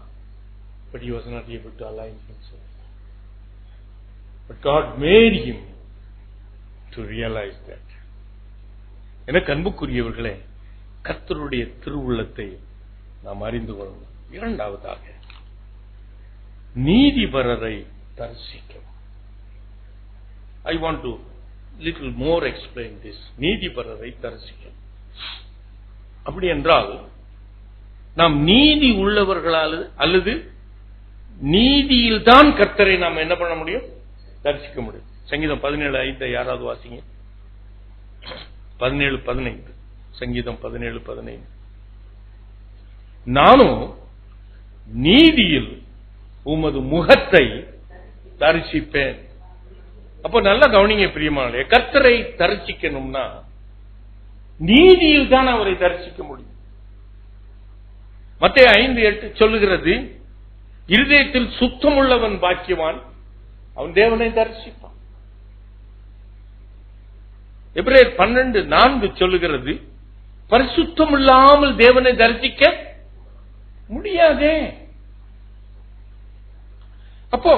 but he was not able to align himself. But God made him to realize that. எனக்கு அன்புக்குரியவர்களே, கர்த்தருடைய திருவுள்ளத்தை நாம் அறிந்து கொள்ளணும். இரண்டாவதாக, நீதிபரரை தரிசிக்கும். I want to little more explain this. நீதிபரரை தரிசிக்கும். அப்படி என்றால் நாம் நீதி உள்ளவர்களால் அல்லது நீதியில் தான் கர்த்தரை நாம் என்ன பண்ண முடியும்? தரிசிக்க முடியும். சங்கீதம் 17:5 யாராவது வாசிங்க. 17:15. சங்கீதம் 17:15. நானும் நீதியில் உமது முகத்தை தரிசிப்பேன். அப்போ நல்லா கவனிங்க பிரியமானே, கர்த்தரை தரிசிக்கணும்னா நீதியில் தான் அவரை தரிசிக்க முடியும். மத்தேயு 5:8 சொல்லுகிறது, இருதயத்தில் சுத்தமுள்ளவன் பாக்கியவான், அவன் தேவனை தரிசிப்பான். எபிரேயர் 12:4 சொல்லுகிறது, பரிசுத்தம் இல்லாமல் தேவனை தரிசிக்க முடியாதே. அப்போ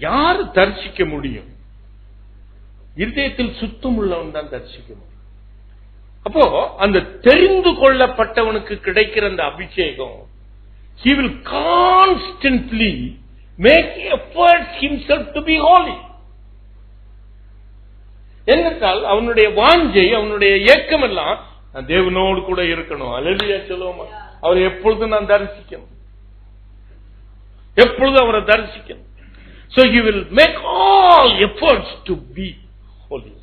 யாரு தரிசிக்க முடியும்? இருதயத்தில் சுத்தம் உள்ளவன் தான் தரிசிக்க முடியும். அப்போ அந்த தெரிந்து கொள்ளப்பட்டவனுக்கு கிடைக்கிற அந்த அபிஷேகம், he will constantly make efforts himself to be holy. என்னென்றால் அவனுடைய வாஞ்சை, அவனுடைய ஏக்கம் எல்லாம் நான் தேவனோடு கூட இருக்கணும். அல்லேலூயா சொல்லுவோமா? அவர் எப்பொழுதும் நான் தரிசிக்கணும், எப்பொழுதும் அவரை தரிசிக்கணும். So he will make all efforts to be holy.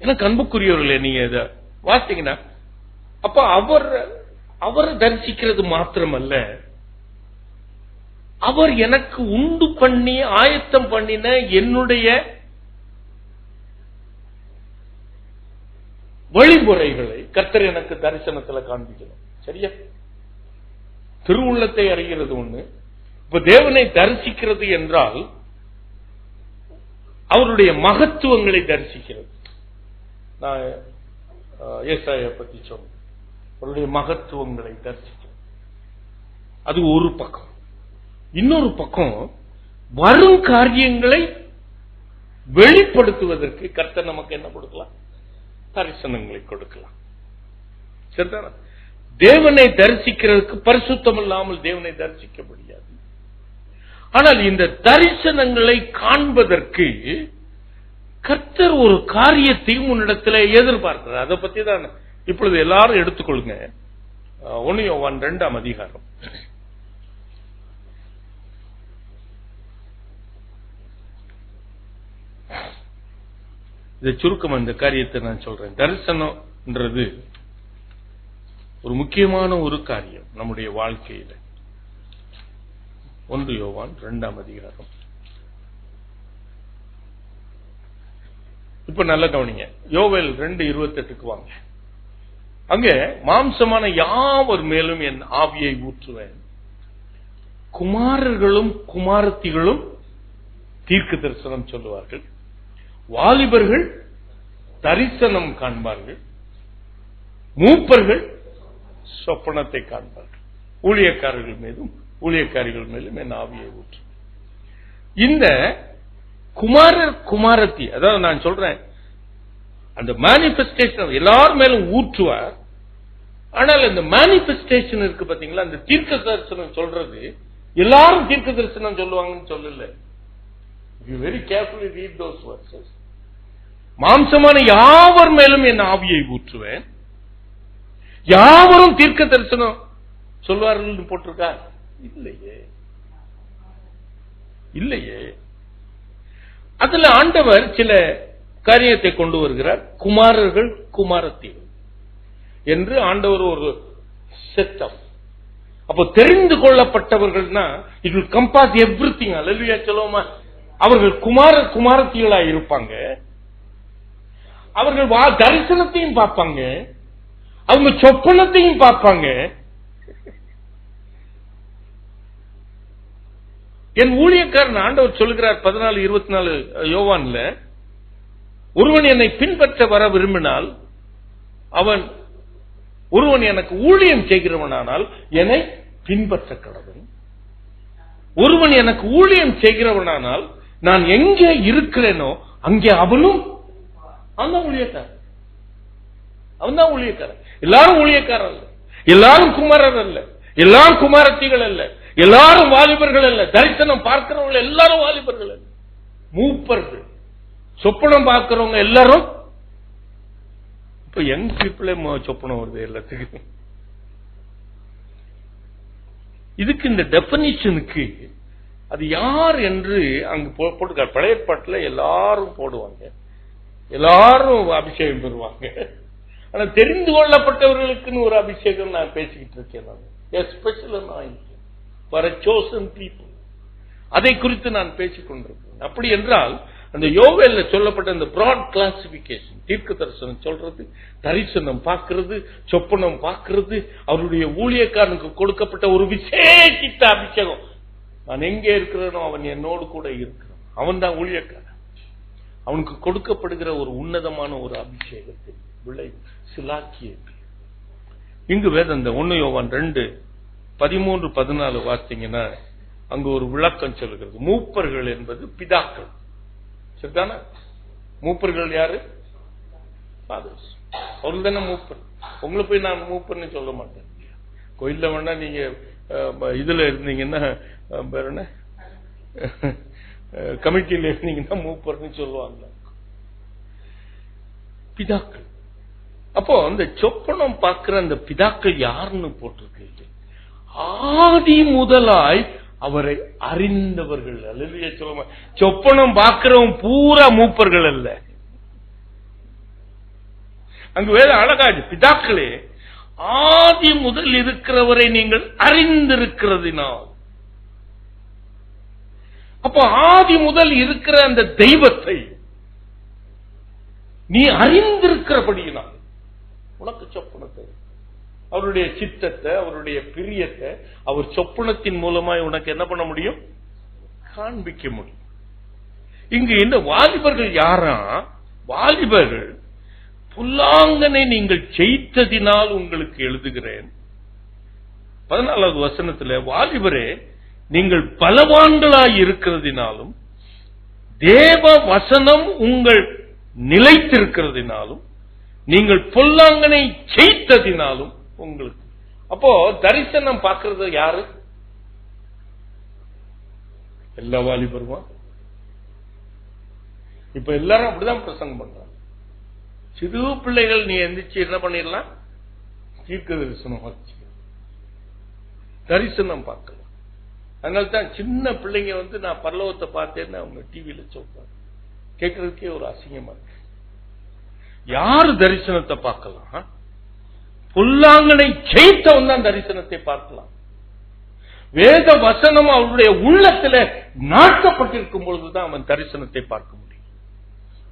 எனக்கு அன்புக்குரியவர்களே, நீங்க இதை வாசிங்கன்னா அப்ப அவரை தரிசிக்கிறது மாத்திரமல்ல, அவர் எனக்கு உண்டு பண்ணி ஆயத்தம் பண்ணின என்னுடைய வழிமுறைகளை கர்த்தர் எனக்கு தரிசனத்தில் காண்பிக்கணும். சரியா? திருவுள்ளத்தை அறிகிறது ஒண்ணு. இப்ப தேவனை தரிசிக்கிறது என்றால் அவருடைய மகத்துவங்களை தரிசிக்கிறது. நான் ஏசாயா பத்தி சொன்னேன், அவருடைய மகத்துவங்களை தரிசிக்கிறது. அது ஒரு பக்கம். இன்னொரு பக்கம் வரும் காரியங்களை வெளிப்படுத்துவதற்கு கர்த்தர் நமக்கு என்ன கொடுக்கலாம்? தரிசனங்களை கொடுக்கலாம். சரிதானா? தேவனை தரிசிக்கிறதுக்கு பரிசுத்தம் இல்லாமல் தேவனை தரிசிக்க முடியாது. ஆனால் இந்த தரிசனங்களை காண்பதற்கு கர்த்தர் ஒரு காரியத்தையும் உன்னிடத்தில் எதிர்பார்க்கிறார். அதை பத்தி தான் இப்பொழுது எல்லாரும் எடுத்துக்கொள்ளுங்க. 1 யோவான் 2ஆம் அதிகாரம். இதை சுருக்கம் அந்த காரியத்தை நான் சொல்றேன். தரிசனம்ன்றது ஒரு முக்கியமான ஒரு காரியம் நம்முடைய வாழ்க்கையில. 1 யோவான் 2ஆம் அதிகாரம். இப்ப நல்ல கவனிங்க. யோவேல் 2:28 வாங்க. அங்க மாம்சமான யாவர் மேலும் என் ஆவியை ஊற்றுவேன், குமாரர்களும் குமாரத்திகளும் தீர்க்க தரிசனம் சொல்லுவார்கள், வாலிபர்கள் தரிசனம் காண்பார்கள், மூப்பர்கள் சொப்பனத்தை காண்பார்கள், ஊழியக்காரர்கள் மீதும் ஊழியக்காரிகள் மேலும் என் ஆவியை ஊற்று. இந்த குமாரர் குமாரத்தி, அதாவது நான் சொல்றேன், அந்த மேனிபெஸ்டேஷன் எல்லாரும் மேலும் ஊற்றுவார். ஆனால் அந்த மேனிபெஸ்டேஷன் இருக்கு பாத்தீங்களா, அந்த தீர்க்க தரிசனம் சொல்றது எல்லாரும் தீர்க்க தரிசனம் சொல்லுவாங்கன்னு சொல்லல. You very carefully read those verses. மாம்சமான யாவர் மேலும் என் ஆவியை ஊற்றுவேன், யாவரும் தீர்க்க தரிசனம் சொல்வார்கள் போட்டிருக்கா? இல்லையே. இல்லையே. அதுல ஆண்டவர் சில காரியத்தை கொண்டு வருகிறார். குமாரர்கள் குமாரத்திகள் என்று ஆண்டவர் ஒரு செட்டப். அப்போ தெரிந்து கொள்ளப்பட்டவர்கள்னா இட் வில் கம்பாஸ் எவ்ரிதிங். அல்லேலூயா சொல்லுவோமா? அவர்கள் குமாரத்திகளாக இருப்பாங்க. அவர்கள் தரிசனத்தையும் பார்ப்பாங்க, அவங்க சொப்பனத்தையும் பார்ப்பாங்க. என் ஊழியக்காரன் ஆண்டவர் சொல்லுகிறார் 14:24 யோவான்ல, ஒருவன் என்னை பின்பற்ற வர விரும்பினால் ஒருவன் எனக்கு ஊழியம் செய்கிறவனானால் என்னை பின்பற்ற கடவன். ஒருவன் எனக்கு ஊழியம் செய்கிறவனானால் நான் எங்கே இருக்கிறேனோ அங்கே அவனும். அவன் தான் ஊழியக்காரன். எல்லாரும் ஊழியக்காரர் அல்ல, எல்லாரும் குமாரர் அல்ல, எல்லாரும் குமாரத்திகள் அல்ல, எல்லாரும் வாலிபர்கள் அல்ல. தரிசனம் பார்க்கிறவங்க எல்லாரும் வாலிபர்கள் அல்ல, மூப்பர்கள். சொப்பனம் பார்க்கிறவங்க எல்லாரும் இப்ப யங் பீப்புளே சொப்பனம் வருது எல்லாத்துக்கும். இதுக்கு இந்த டெபனிஷனுக்கு அது யார் என்று அங்கு போட்டு பழைய ஏற்பாட்டுல எல்லாரும் போடுவாங்க, எல்லாரும் அபிஷேகம் பெறுவாங்க. ஆனா தெரிந்து கொள்ளப்பட்டவர்களுக்குன்னு ஒரு அபிஷேகம் நான் பேசிக்கிட்டு இருக்கேன். அதை குறித்து நான் பேசிக் கொண்டிருக்கேன். அப்படி என்றால் அந்த யோவேல்ல சொல்லப்பட்ட அந்த பிராட் கிளாசிபிகேஷன், தீர்க்க தரிசனம் சொல்றது, தரிசனம் பார்க்கிறது, சொப்பனம் பார்க்கிறது, அவருடைய ஊழியக்காரனுக்கு கொடுக்கப்பட்ட ஒரு விசேஷித்த அபிஷேகம். நான் எங்கே இருக்கிறேனோ அவன் என்னோடு கூட இருக்கிறான். அவன் தான் ஊழியக்காரன். அவனுக்கு கொடுக்கப்படுகிற ஒரு உன்னதமான ஒரு அபிஷேகத்தின் விளைவு சிலாக்கியது. இங்கு வேதம் இந்த 1 யோவான் 2:13-14 வாசித்தீங்கன்னா அங்கு ஒரு விளக்கம் சொல்லுகிறது. மூப்பர்கள் என்பது பிதாக்கள். சரிதானா? மூப்பர்கள் யாரு? ஃபாதர்ஸ். அவர்கள் தானே மூப்பர். உங்களை போய் நான் மூப்பர்னு சொல்ல மாட்டேன். கோயில்ல வேணா நீங்க இதுல இருந்தீங்கன்னா வேற என்ன கமிட்டியில இருந்தீங்கன்னா மூப்பர்னு சொல்லுவாங்க. பிதாக்கள். அப்போ அந்த சொப்பனம் பார்க்கிற அந்த பிதாக்கள் யாருன்னு போட்டிருக்கு? ஆதி முதலாய் அவரை அறிந்தவர்கள். அல்லேலூயா சொல்லுங்க. சொப்பனம் பார்க்கிறவன் பூரா மூப்பர்கள் அல்ல. அங்கு வேத அழகாச்சு, பிதாக்களே ஆதி முதல் இருக்கிறவரை நீங்கள் அறிந்திருக்கிறதினால். அப்போ ஆதி முதல் இருக்கிற அந்த தெய்வத்தை நீ அறிந்திருக்கிறபடியினால் உனக்கு சொப்பனத்தை, அவருடைய சித்தத்தை, அவருடைய பிரியத்தை அவர் சொப்பனத்தின் மூலமாய் உனக்கு என்ன பண்ண முடியும்? காண்பிக்க முடியும். இங்கு இந்த வாலிபர்கள் யாரா? வாலிபர்கள் புல்லாங்கனை நீங்கள் ஜெயித்ததினால் உங்களுக்கு எழுதுகிறேன். 14வது வசனத்தில், வாலிபரே நீங்கள் பலவான்களாய் இருக்கிறதினாலும் தேவ வசனம் உங்கள் நிலைத்திருக்கிறதினாலும் நீங்கள் பொல்லாங்கனை ஜெயித்ததினாலும் உங்களுக்கு. அப்போ தரிசனம் பார்க்கிறது யாரு? எல்லா வாலிபருமா? இப்ப எல்லாரும் அப்படிதான் பிரசங்கம் பண்றாங்க. சிறு பிள்ளைகள் நீ எந்திரிச்சு என்ன பண்ணிடலாம்? தீர்க்க தரிசனம் வச்சு தரிசனம் பார்க்கலாம். அதனால்தான் சின்ன பிள்ளைங்க நான் பரலோகத்தை பார்த்தேன்னு அவங்க டிவியில சொல்றாங்க. கேட்கறதுக்கே ஒரு அசிங்கமா இருக்கு. யாரு தரிசனத்தை பார்க்கலாம்? புல்லாங்கனை ஜெயித்தவன் தான் தரிசனத்தை பார்க்கலாம். வேத வசனம் அவருடைய உள்ளத்துல நாட்டப்பட்டிருக்கும் பொழுதுதான் அவன் தரிசனத்தை பார்க்க முடியும்.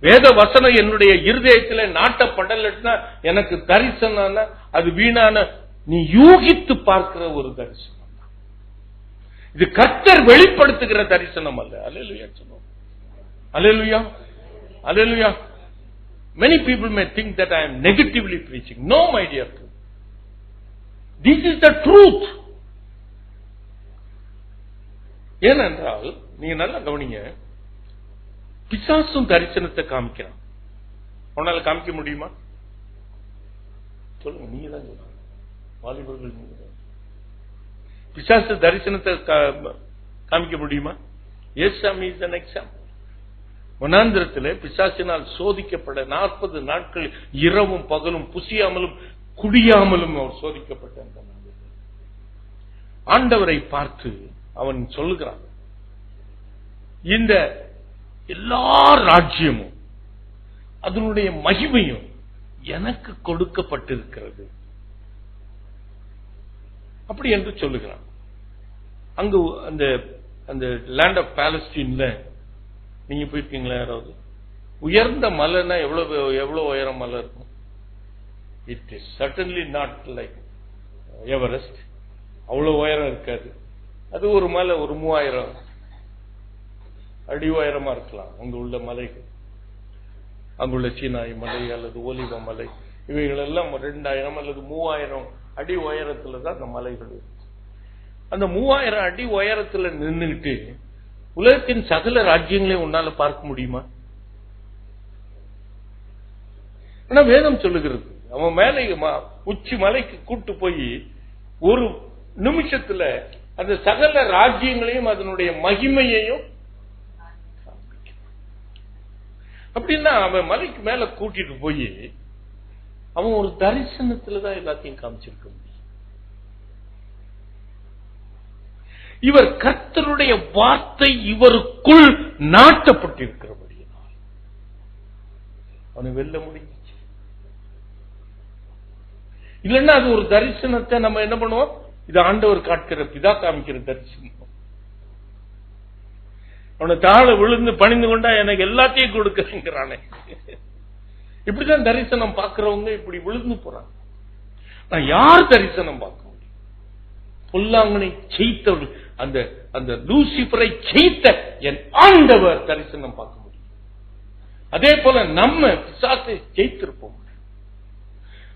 வேத வசனம் என்னுடைய இருதயத்துல நாட்டப்படலன்னா எனக்கு தரிசனம் அது வீணான, நீ யூகித்து பார்க்கிற ஒரு தரிசனம். இது கர்த்தர் வெளிப்படுத்துகிற தரிசனம் அல்ல. அல்லேலூயா சொல்லுவோம். அல்லேலூயா, அல்லேலூயா. Many people may think that I am negatively preaching. No, my dear friend. This is the truth. ஏனென்றால் நீங்க நல்லா கவனிங்க, பிசாசும் தரிசனத்தை காமிக்கிறான். அவனால காமிக்க முடியுமா? சொல்லுங்க, நீங்க தான் சொல்லுங்க. வாலிபர்கள் நீங்க தான். பிசாசு தரிசனத்தை காமிக்க முடியுமா? Yes, is an example. வனாந்திரத்தில் பிசாசினால் சோதிக்கப்பட 40 நாட்கள் இரவும் பகலும் புசியாமலும் குடியாமலும் அவர் சோதிக்கப்பட்ட ஆண்டவரை பார்த்து அவன் சொல்லுகிறான், இந்த எல்லா ராஜ்யமும் அதனுடைய மகிமையும் எனக்கு கொடுக்கப்பட்டிருக்கிறது அப்படி என்று சொல்லுகிறான். அங்கு அந்த அந்த லேண்ட் ஆஃப் பாலஸ்டீன்ல நீங்க போயிருக்கீங்களா? யாராவது உயர்ந்த மலைன்னா எவ்வளவு உயரம் மலை இருக்கும்? It is certainly not like Everest. அவ்வளவு உயரம் இருக்காது. அது ஒரு மலை ஒரு 3000 அடி உயரமா இருக்கலாம். அங்கு உள்ள மலைகள், அங்குள்ள சீனாய் மலை அல்லது ஒலிவ மலை, இவைகள் எல்லாம் 2000 அல்லது 3000 அடி உயரத்துல தான் அந்த மலைகள் இருக்கு. அந்த 3000 அடி உயரத்துல நின்றுட்டு உலகத்தின் சகல ராஜ்யங்களையும் உன்னால பார்க்க முடியுமா? ஆனா வேதம் சொல்லுகிறது, அவன் மேலே உச்சி மலைக்கு கூட்டு போய் ஒரு நிமிஷத்துல அந்த சகல ராஜ்யங்களையும் அதனுடைய மகிமையையும். அப்படின்னா அவன் மலைக்கு மேல கூட்டிட்டு போய் அவன் ஒரு தரிசனத்துலதான் எல்லாத்தையும் காமிச்சிருக்க முடியும். இவர் கர்த்தருடைய வார்த்தை இவருக்குள் நாட்டப்பட்டிருக்கிறபடியால் அவனை வெல்ல முடிஞ்சிச்சு. இல்லைன்னா அது ஒரு தரிசனத்தை நம்ம என்ன பண்ணுவோம், இது ஆண்டவர் காட்டுகிற பிதா காமிக்கிற தரிசனம். அவனை தாழ விழுந்து பணிந்து கொண்டா எனக்கு எல்லாத்தையும் கொடுக்கறானே. இப்படிதான் தரிசனம் பார்க்கிறவங்க இப்படி விழுந்து போறாங்க. நான் யார் தரிசனம் பார்க்க முடியும்? பொல்லாங்கனை ஜெயித்தவர்கள், அந்த அந்த லூசிபரை ஜெயித்த என் ஆண்டவர் தரிசனம் பார்க்க முடியும். அதே போல நம்ம பிசாசை ஜெயித்திருப்போம்.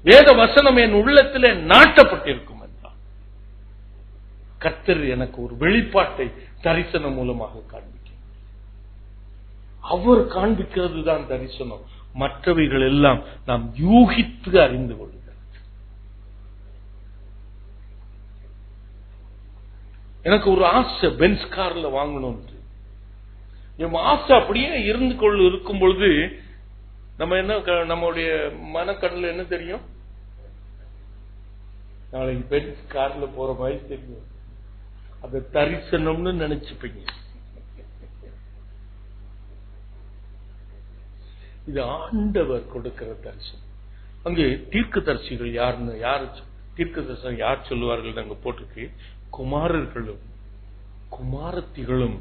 வேத வசனம் என் உள்ளத்திலே நாட்டப்பட்டிருக்கும் என்றால் கர்த்தர் எனக்கு ஒரு வெளிப்பாட்டை தரிசனம் மூலமாக காண்பிக்க. அவர் காண்பிக்கிறது தான் தரிசனம். மற்றவைகள் எல்லாம் நாம் யூகித்து அறிந்து கொள்கிறது. எனக்கு ஒரு ஆசை பென்ஸ் கார்ல வாங்கணும். என் ஆசை அப்படியே இருந்து கொண்டு இருக்கும் பொழுது நம்ம என்ன, நம்முடைய மனக்கண்ணில் என்ன தெரியும்? நாளைக்கு பென்ஸ் கார்ல போற மாதிரி தெரியும். அது தரிசனம்னு நினைச்சுப்பீங்க. இது ஆண்டவர் கொடுக்கிற தரிசனம். அங்கு தீர்க்கதரிசிகள் யாருன்னு தீர்க்க தரிசனம் யார் சொல்லுவார்கள் அங்க போட்டிருக்கு. குமாரர்களும் குமாரத்திகளும்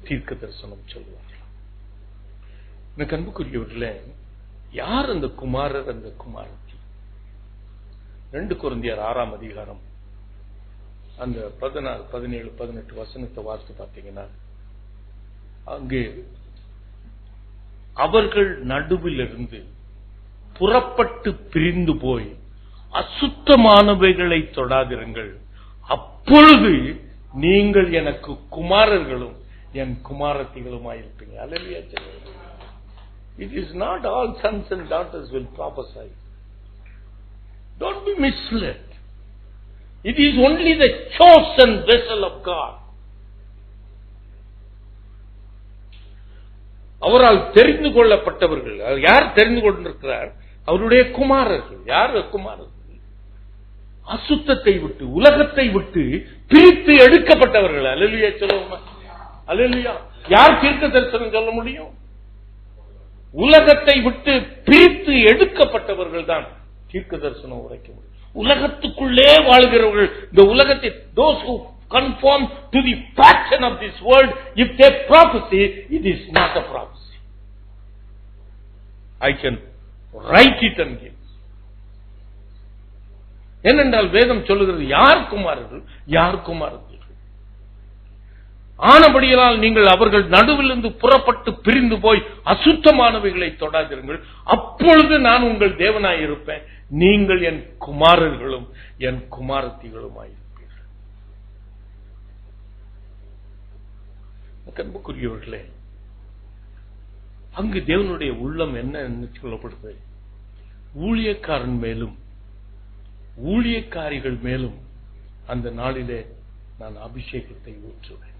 தீர்க்க தரிசனம் சொல்லுவார்கள். எனக்கு அன்புக்குரியவர்களே, யார் அந்த குமாரர் அந்த குமாரத்தி? 2 கொரிந்தியர் 6ஆம் அதிகாரம் அந்த 16, 17, 18 வசனத்தை வாசித்து பார்த்தீங்கன்னா, அங்கு அவர்கள் நடுவில் இருந்து புறப்பட்டு பிரிந்து போய் அசுத்தமானவைகளை தொடாதிருங்கள், அப்பொழுது நீங்கள் எனக்கு குமாரர்களும் என் குமாரத்திகளுமாயிருப்பீங்க. அல்லேலூயா. It is not all sons and daughters will prophesy. Don't be misled. It is only the chosen vessel of God. அவரால் தெரிந்து கொள்ளப்பட்டவர்கள். யார் தெரிந்து கொண்டிருக்கிறார்? அவருடைய குமாரர்கள். யார் குமாரர்கள்? அசுத்தத்தை விட்டு உலகத்தை விட்டு பிரித்து எடுக்கப்பட்டவர்கள். அல்லேலூயா சொல்லுவோமா? அல்லேலூயா. யார் தீர்க்க தரிசனம் சொல்ல முடியும்? உலகத்தை விட்டு பிரித்து எடுக்கப்பட்டவர்கள் தான் தீர்க்க தரிசனம் உரைக்க முடியும். உலகத்துக்குள்ளே வாழ்கிறவர்கள், இந்த உலகத்தை, those who conform to the pattern of this world, if they prophesy, it is not a prophecy. I can write it and give. ஏனென்றால் வேதம் சொல்லுகிறது யார் குமாரர்கள் யார் குமாரர்கள். ஆனபடியால் நீங்கள் அவர்கள் நடுவிலிருந்து புறப்பட்டு பிரிந்து போய் அசுத்தமானவைகளை தொடாதிருங்கள், அப்பொழுது நான் உங்கள் தேவனாய் இருப்பேன், நீங்கள் என் குமாரர்களும் என் குமாரத்திகளுமாயிருப்பீர்கள். அன்புக்குரியவர்களே, அங்கு தேவனுடைய உள்ளம் என்ன சொல்லப்படுது? ஊழியக்காரன் மேலும் ஊழியக்காரிகள் மேலும் அந்த நாளிலே நான் அபிஷேகத்தை ஊற்றுவேன்.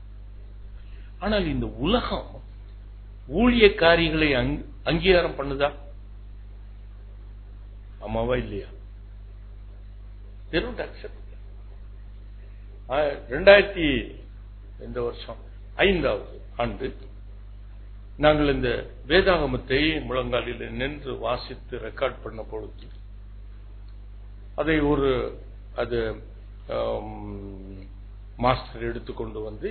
ஆனால் இந்த உலகம் ஊழியக்காரிகளை அங்கீகாரம் பண்ணுதா? ஆமாவா இல்லையா? 2000 இந்த வருஷம் 5வது ஆண்டு நாங்கள் இந்த வேதாகமத்தை முழங்காலில் நின்று வாசித்து ரெக்கார்ட் பண்ண பொழுது அதை அது மாஸ்டர் எடுத்துக்கொண்டு வந்து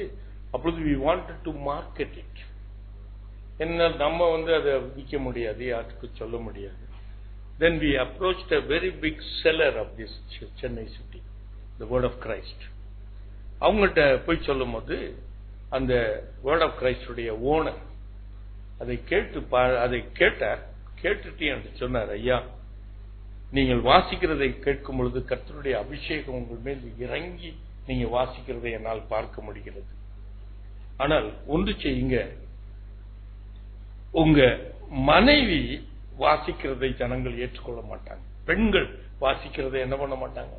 அப்பொழுது we wanted to market it. என்ன நம்ம அதை விற்க முடியாது, யாருக்கு சொல்ல முடியாது. Then we approached a very big seller of this Chennai city, the Word of Christ. அவங்கள்ட்ட போய் சொல்லும் போது அந்த Word of Christ உடைய ஓனர் அதை கேட்டுட்டு என்று சொன்னார், ஐயா நீங்கள் வாசிக்கிறதை கேட்கும் பொழுது கர்த்தருடைய அபிஷேகம் உங்கள் மேல் இறங்கி நீங்க வாசிக்கிறதை என்னால் பார்க்க முடிகிறது. ஆனால் ஒன்று செய்யுங்க, உங்க மனைவி வாசிக்கிறதை ஜனங்கள் ஏற்றுக்கொள்ள மாட்டாங்க, பெண்கள் வாசிக்கிறதை என்ன பண்ண மாட்டாங்க.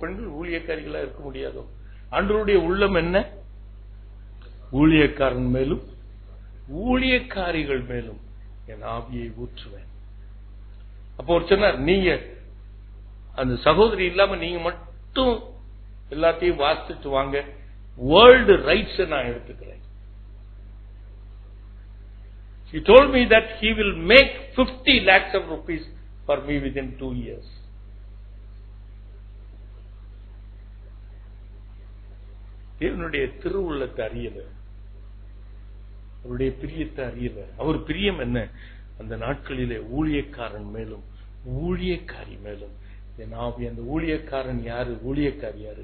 பெண்கள் ஊழியக்காரிகளா இருக்க முடியாதோ? ஆண்டவருடைய உள்ளம் என்ன? ஊழியக்காரன் மேலும் ஊழியக்காரிகள் மேலும் என் ஆவியை ஊற்றுவேன். அப்போ ஒரு சொன்னார், நீங்க அந்த சகோதரி இல்லாம நீங்க மட்டும் எல்லாத்தையும் வாசிச்சுட்டு வாங்க, வேர்ல்டு ரைட்ஸ் நான் எடுத்துக்கிறேன். He told me that he will make 50 lakhs of rupees for me within 2 years. தேவனுடைய திருவுள்ளத்தை அறியல, அவருடைய பிரியத்தை அறியல. அவர் பிரியம் என்ன? அந்த நாட்களிலே ஊழியக்காரன் மேலும் ஊழியக்காரி மேலும் என் ஆவி. அந்த ஊழியக்காரன் யாரு? ஊழியக்காரி யாரு?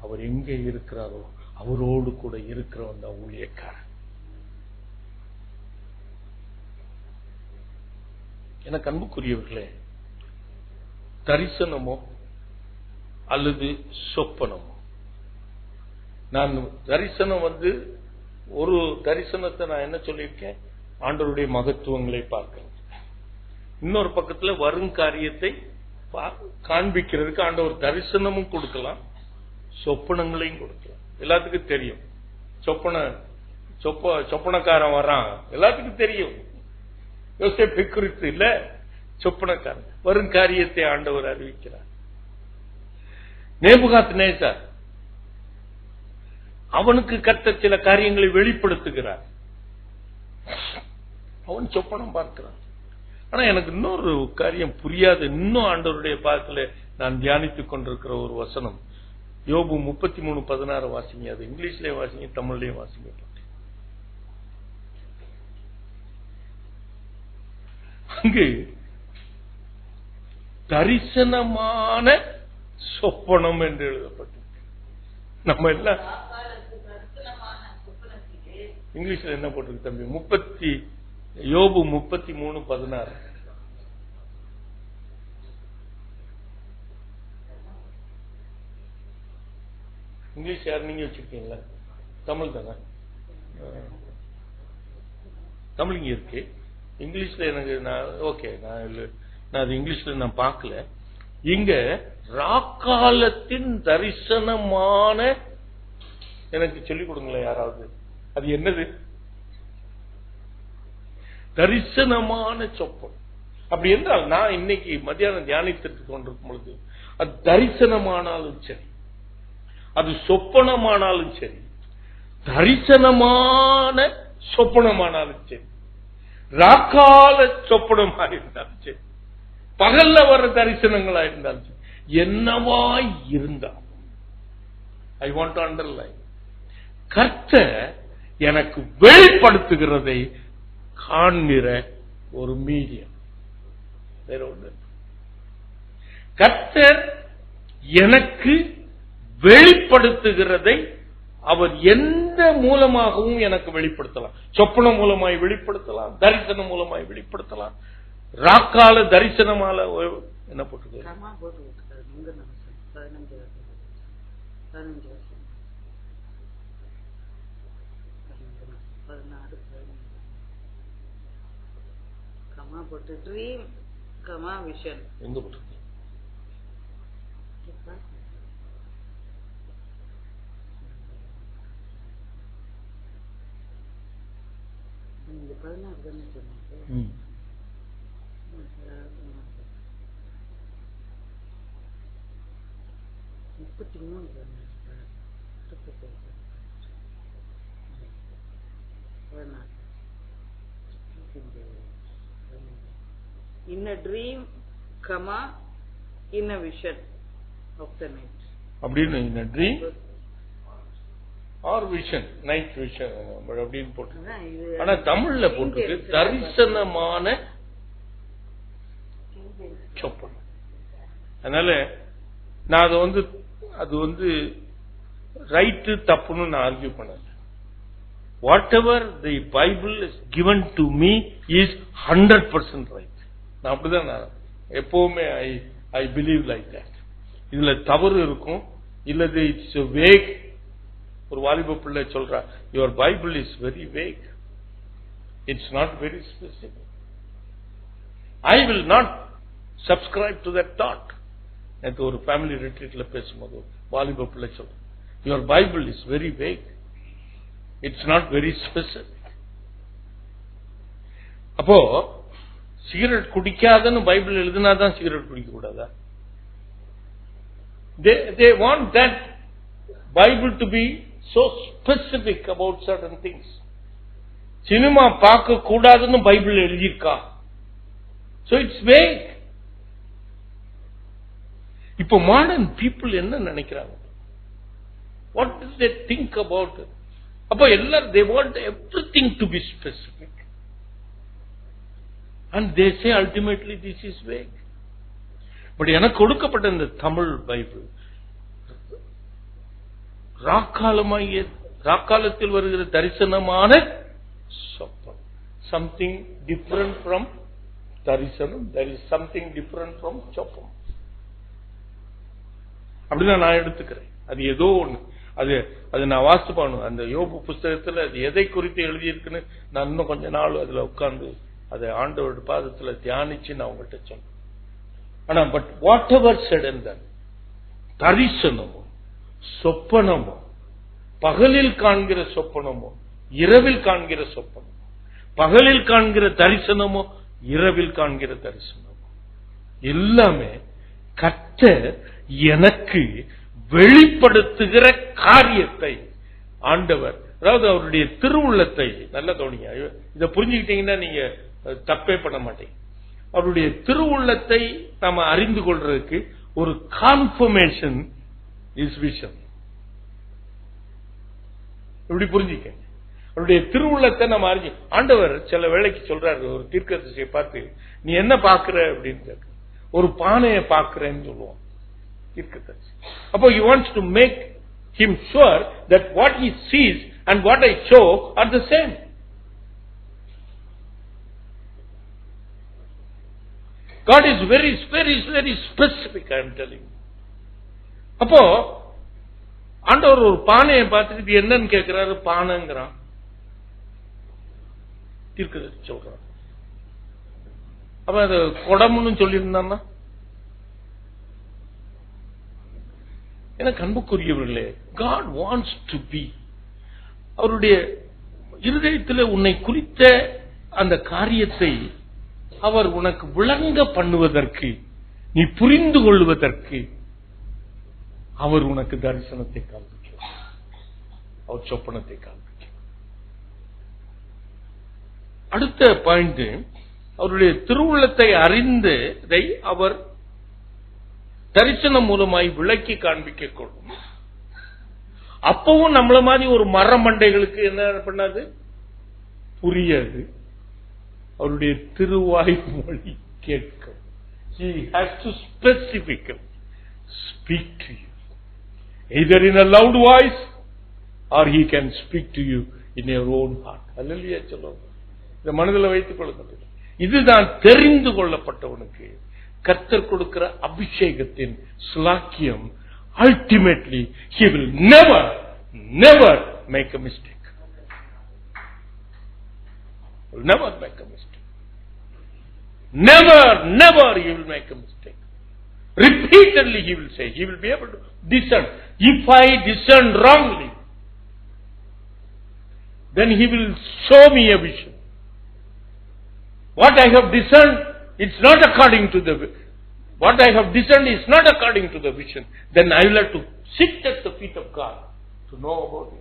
அவர் எங்கே இருக்கிறாரோ அவரோடு கூட இருக்கிறவன் தான் ஊழியக்காரன். எனக்கு அன்புக்குரியவர்களே, தரிசனமோ அல்லது சொப்பனமோ, நான் தரிசனம் ஒரு தரிசனத்தை நான் என்ன சொல்லியிருக்கேன், ஆண்டவருடைய மகத்துவங்களை பார்க்கிறேன். இன்னொரு பக்கத்துல வரும் காரியத்தை காண்பிக்கிறதுக்கு ஆண்டவர் தரிசனமும் கொடுக்கலாம், சொப்பனங்களையும் கொடுக்கலாம். எல்லாத்துக்கும் தெரியும், சொப்பனக்காரன் வரான், எல்லாத்துக்கும் தெரியும். யோசேப்பு குறித்து இல்ல, சொப்பனக்காரன் வரும் காரியத்தை ஆண்டவர் அறிவிக்கிறார். நேபுகாத்நேசர் அவனுக்கு கர்த்தர் சில காரியங்களை வெளிப்படுத்துகிறார், அவன் சொப்பனம் பார்க்கிறான். ஆனா எனக்கு இன்னொரு காரியம் புரியாது. இன்னும் ஆண்டவருடைய பாதத்துல நான் தியானித்துக் கொண்டிருக்கிற ஒரு வசனம், யோபு 33:16 வாசிங்க. அது இங்கிலீஷ்லயே வாசிங்க, தமிழ்லயே வாசிங்க. அங்கு தரிசனமான சொப்பனம் என்று எழுதப்பட்டிருக்கு. நம்ம எல்லாம் இங்கிலீஷ்ல என்ன போட்டிருக்கு தம்பி? யோபு 33:16. இங்கிலீஷ் யார் நீங்க வச்சிருக்கீங்களா? தமிழ் தானே? தமிழ் இங்க இருக்கு. இங்கிலீஷ்ல எனக்கு நான் அது இங்கிலீஷ்ல நான் பார்க்கல. இங்க ராக்காலத்தின் தரிசனமான, எனக்கு சொல்லிக் கொடுங்களேன் யாராவது, அது என்னது? தரிசனமான சொப்பனம். அப்படி என்றால் நான் இன்னைக்கு மத்தியானம் தியானித்திற்கு கொண்டிருக்கும் பொழுது அது தரிசனமானாலும் சரி, அது சொப்பனமானாலும் சரி, தரிசனமான சொப்பனமானாலும் சரி, ராக்கால சொப்பனமா இருந்தாலும் சரி, பகல்ல வர தரிசனங்களா இருந்தாலும் சரி, என்னவாய் இருந்தாலும் ஐ வாண்ட் டு அண்டர்லைன், கர்த்தர் எனக்கு வெளிப்படுத்துகிறதை காண்கிற ஒரு மீடியம். வேற ஒன்று, கர்த்தர் எனக்கு வெளிப்படுத்துகிறதை அவர் எந்த மூலமாகவும் எனக்கு வெளிப்படுத்தலாம். சொப்பனம் மூலமாய் வெளிப்படுத்தலாம், தரிசனம் மூலமாய் வெளிப்படுத்தலாம், ராக்கால தரிசனமால என்ன போட்டு போட்டு ட்ரீம் கமா விஷன் எங்க போட்டு இந்த 16 தானே சொன்னாங்க. 33 தானே. In a dream, in a vision of the night. அப்படின்னு in a dream or vision, night vision அப்படின்னு போட்டு. ஆனா தமிழ்ல போட்டுருக்கு தரிசனமான சொப்பனம். அதனால நான் அது ரைட்டு தப்புன்னு நான் ஆர்கியூ பண்ணல. Whatever the Bible is given to me is 100% right. நான் அப்படிதான் நான் எப்பவுமே I believe like that. இதுல தவறு இருக்கும் இல்லது இட்ஸ் வேக். ஒரு வாலிப பிள்ளை சொல்றா, your Bible is very vague. It's not very specific. I will not subscribe to that thought. நேத்து ஒரு ஃபேமிலி ரிட்ரீட்ல பேசும்போது வாலிப பிள்ளை சொல்ற, your Bible is very vague. It's not very specific. அப்போ சிகரெட் குடிக்காதன்னு பைபிள் எழுதினாதான் சிகரெட் குடிக்க கூடாதா? They want that Bible to be so specific about certain things. Cinema பார்க்க கூடாதுன்னு பைபிள் எழுதியிருக்கா? So it's vague. இப்போ மாடர்ன் பீப்புள் என்ன நினைக்கிறாங்க? What do they think about it? அப்போ எல்லாரும் they want everything to be specific. And they say ultimately this is vague. But எனக்கு கொடுக்கப்பட்ட இந்த தமிழ் பைபிள் ராக்காலத்தில் வருகிற தரிசனமான சொப்பனம். Something different from தரிசனம். There is something different from சொப்பனம். அப்படிதான் நான் எடுத்துக்கிறேன். அது ஏதோ ஒண்ணு. அது நான் வாசித்து பாக்கணும். அந்த யோபு புஸ்தகத்துல அது எதை குறித்து எழுதியிருக்குன்னு நான் இன்னும் கொஞ்ச நாள் அதுல உட்கார்ந்து அதை ஆண்டவரோட பாதத்துல தியானிச்சு நான் உங்கள்கிட்ட சொன்னேன். ஆனா but whatever said and done, தரிசனமோ சொப்பனமோ, பகலில் காண்கிற சொப்பனமோ இரவில் காண்கிற சொப்பனமோ, பகலில் காண்கிற தரிசனமோ இரவில் காண்கிற தரிசனமோ, எல்லாமே கர்த்தர் எனக்கு வெளிப்படுத்துகிற காரியத்தை ஆண்டவர், அதாவது அவருடைய திருவுள்ளத்தை, நல்ல கவனிங்க, இதை புரிஞ்சுக்கிட்டீங்கன்னா நீங்க தப்பே பண்ண மாட்டீங்க. அவருடைய திருவுள்ளத்தை நாம அறிந்து கொள்றதுக்கு ஒரு கான்ஃபர்மேஷன் இஸ் விஷன். இப்படி புரிஞ்சுக்க, அவருடைய திருவுள்ளத்தை நம்ம அறிஞ்சு, ஆண்டவர் சில வேளைக்கு சொல்றாரு, ஒரு தீர்க்கதரிசியை பார்த்து நீ என்ன பாக்குற அப்படின்னு கேட்க, ஒரு பானையை பாக்குறேன்னு சொல்லுவான் தீர்க்கதரிசி. அப்போ he wants to make him sure that what he sees and what I show are the same. God is very, very, very specific, I am telling you. அப்போ ஆண்டவர் ஒரு பானையை பார்த்துட்டு இது என்னன்னு கேட்கிறாரு, பானைங்கிறான், தீர்க்கதரிசி சொல்றான். அப்ப அது குடம்னு சொல்லியிருந்தான்னா, எனக்கு அன்புக்குரியவர்களே, God wants to be, அவருடைய இருதயத்தில் உன்னை குறித்த அந்த காரியத்தை அவர் உனக்கு விளங்க பண்ணுவதற்கு, நீ புரிந்து கொள்வதற்கு அவர் உனக்கு தரிசனத்தை காண்பிக்கிறார், அவர் சொப்பனத்தை காண்பிக்கிறார். அடுத்த பாயிண்ட், அவருடைய திருவுள்ளத்தை அறிந்ததை அவர் தரிசனம் மூலமாய் விளக்கி காண்பிக்க கூடும். அப்பவும் நம்மள மாதிரி ஒரு மரமண்டைகளுக்கு என்ன பண்ணாது, புரியாது. அவருடைய திருவாய் மொழி கேட்கும். He has to specifically speak to you, either in a loud voice or he can speak to you in your own heart. அல்லேலூயா சொல்லுங்க. இந்த மனதில் வைத்துக் கொள்ளுங்கள். இதுதான் தெரிந்து கொள்ளப்பட்டவனுக்கு கர்த்தர் கொடுக்கிற அபிஷேகத்தின் ஸ்லாக்கியம். Ultimately he will never make a mistake. Will never make a mistake. Never he will make a mistake. Repeatedly he will say, he will be able to discern. If I discern wrongly, then he will show me a vision. What I have discerned, it's not according to the, what I have discerned is not according to the vision. Then I will have to sit at the feet of God to know about it.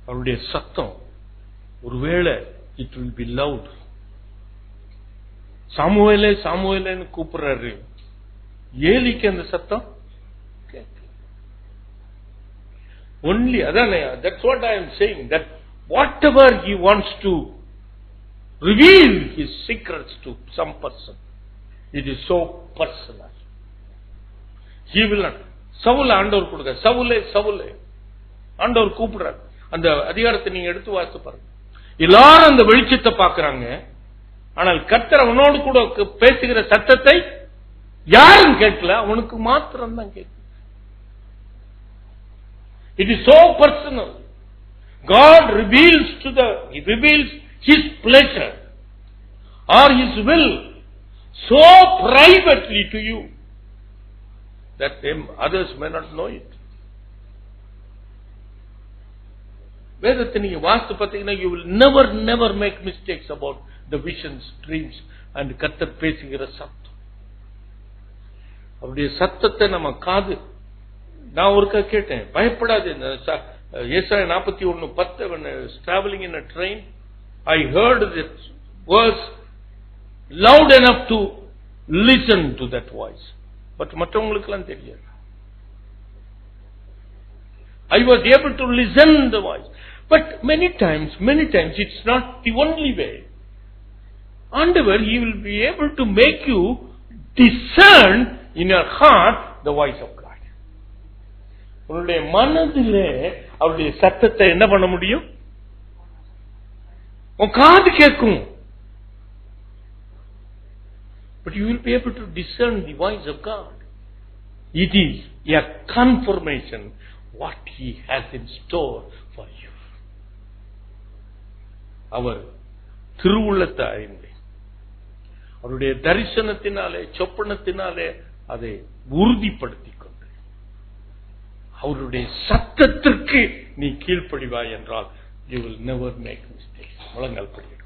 அவருடைய சத்தம் ஒருவேளை it will be loud. சாமுவேலே சாமுவேலேன்னு கூப்பிடுறாரு, ஏலிக்கு அந்த சத்தம் only. That's what I am saying, that whatever he wants to reveal his secrets to some person, it is so personal. He will not. Saul ஆண்டவர் கொடுக்க, சவுலே சவுலே ஆண்டவர் கூப்பிடுறார். அந்த அதிகாரத்தை நீங்க எடுத்து வாசித்து பாருங்க. எல்லாரும் அந்த வெளிச்சத்தை பார்க்கறாங்க, ஆனால் கர்த்தர் அவனோடு கூட பேசுகிற சத்தத்தை யாரும் கேட்கல, அவனுக்கு மாத்திரம் தான் கேட்க. It is so personal. God reveals His pleasure or His will so privately to you that others may not know it. வேதத்தை நீங்க வாசித்து பார்த்தீங்கன்னா you will never make mistakes about the visions, dreams and கர்த்தர் பேசுகிற சத்தம். அவருடைய சத்தத்தை நம்ம காது. நான் ஒருக்கா கேட்டேன், பயப்படாது. ஏசாயா 41:10, when I was traveling in a train, I heard that verse loud enough to listen to that voice. But மற்றவங்களுக்கெல்லாம் தெரியாது. I was able to listen the voice. But many times it's not the only way. However, He will be able to make you discern in your heart the voice of God. உன்னுடைய மனதிலே அவருடைய சத்தத்தை என்ன பண்ண முடியும்? உன் காது கேட்கும். But you will be able to discern the voice of God. It is a confirmation what He has in store for you. அவர் திருவுள்ளத்தை அறிந்து அவருடைய தரிசனத்தினாலே சொப்பனத்தினாலே அதை உறுதிப்படுத்திக் கொண்டு அவருடைய சத்தத்திற்கு நீ கீழ்ப்படிவாய் என்றால் you will never make mistakes. முழங்கால் படிக்கணும்.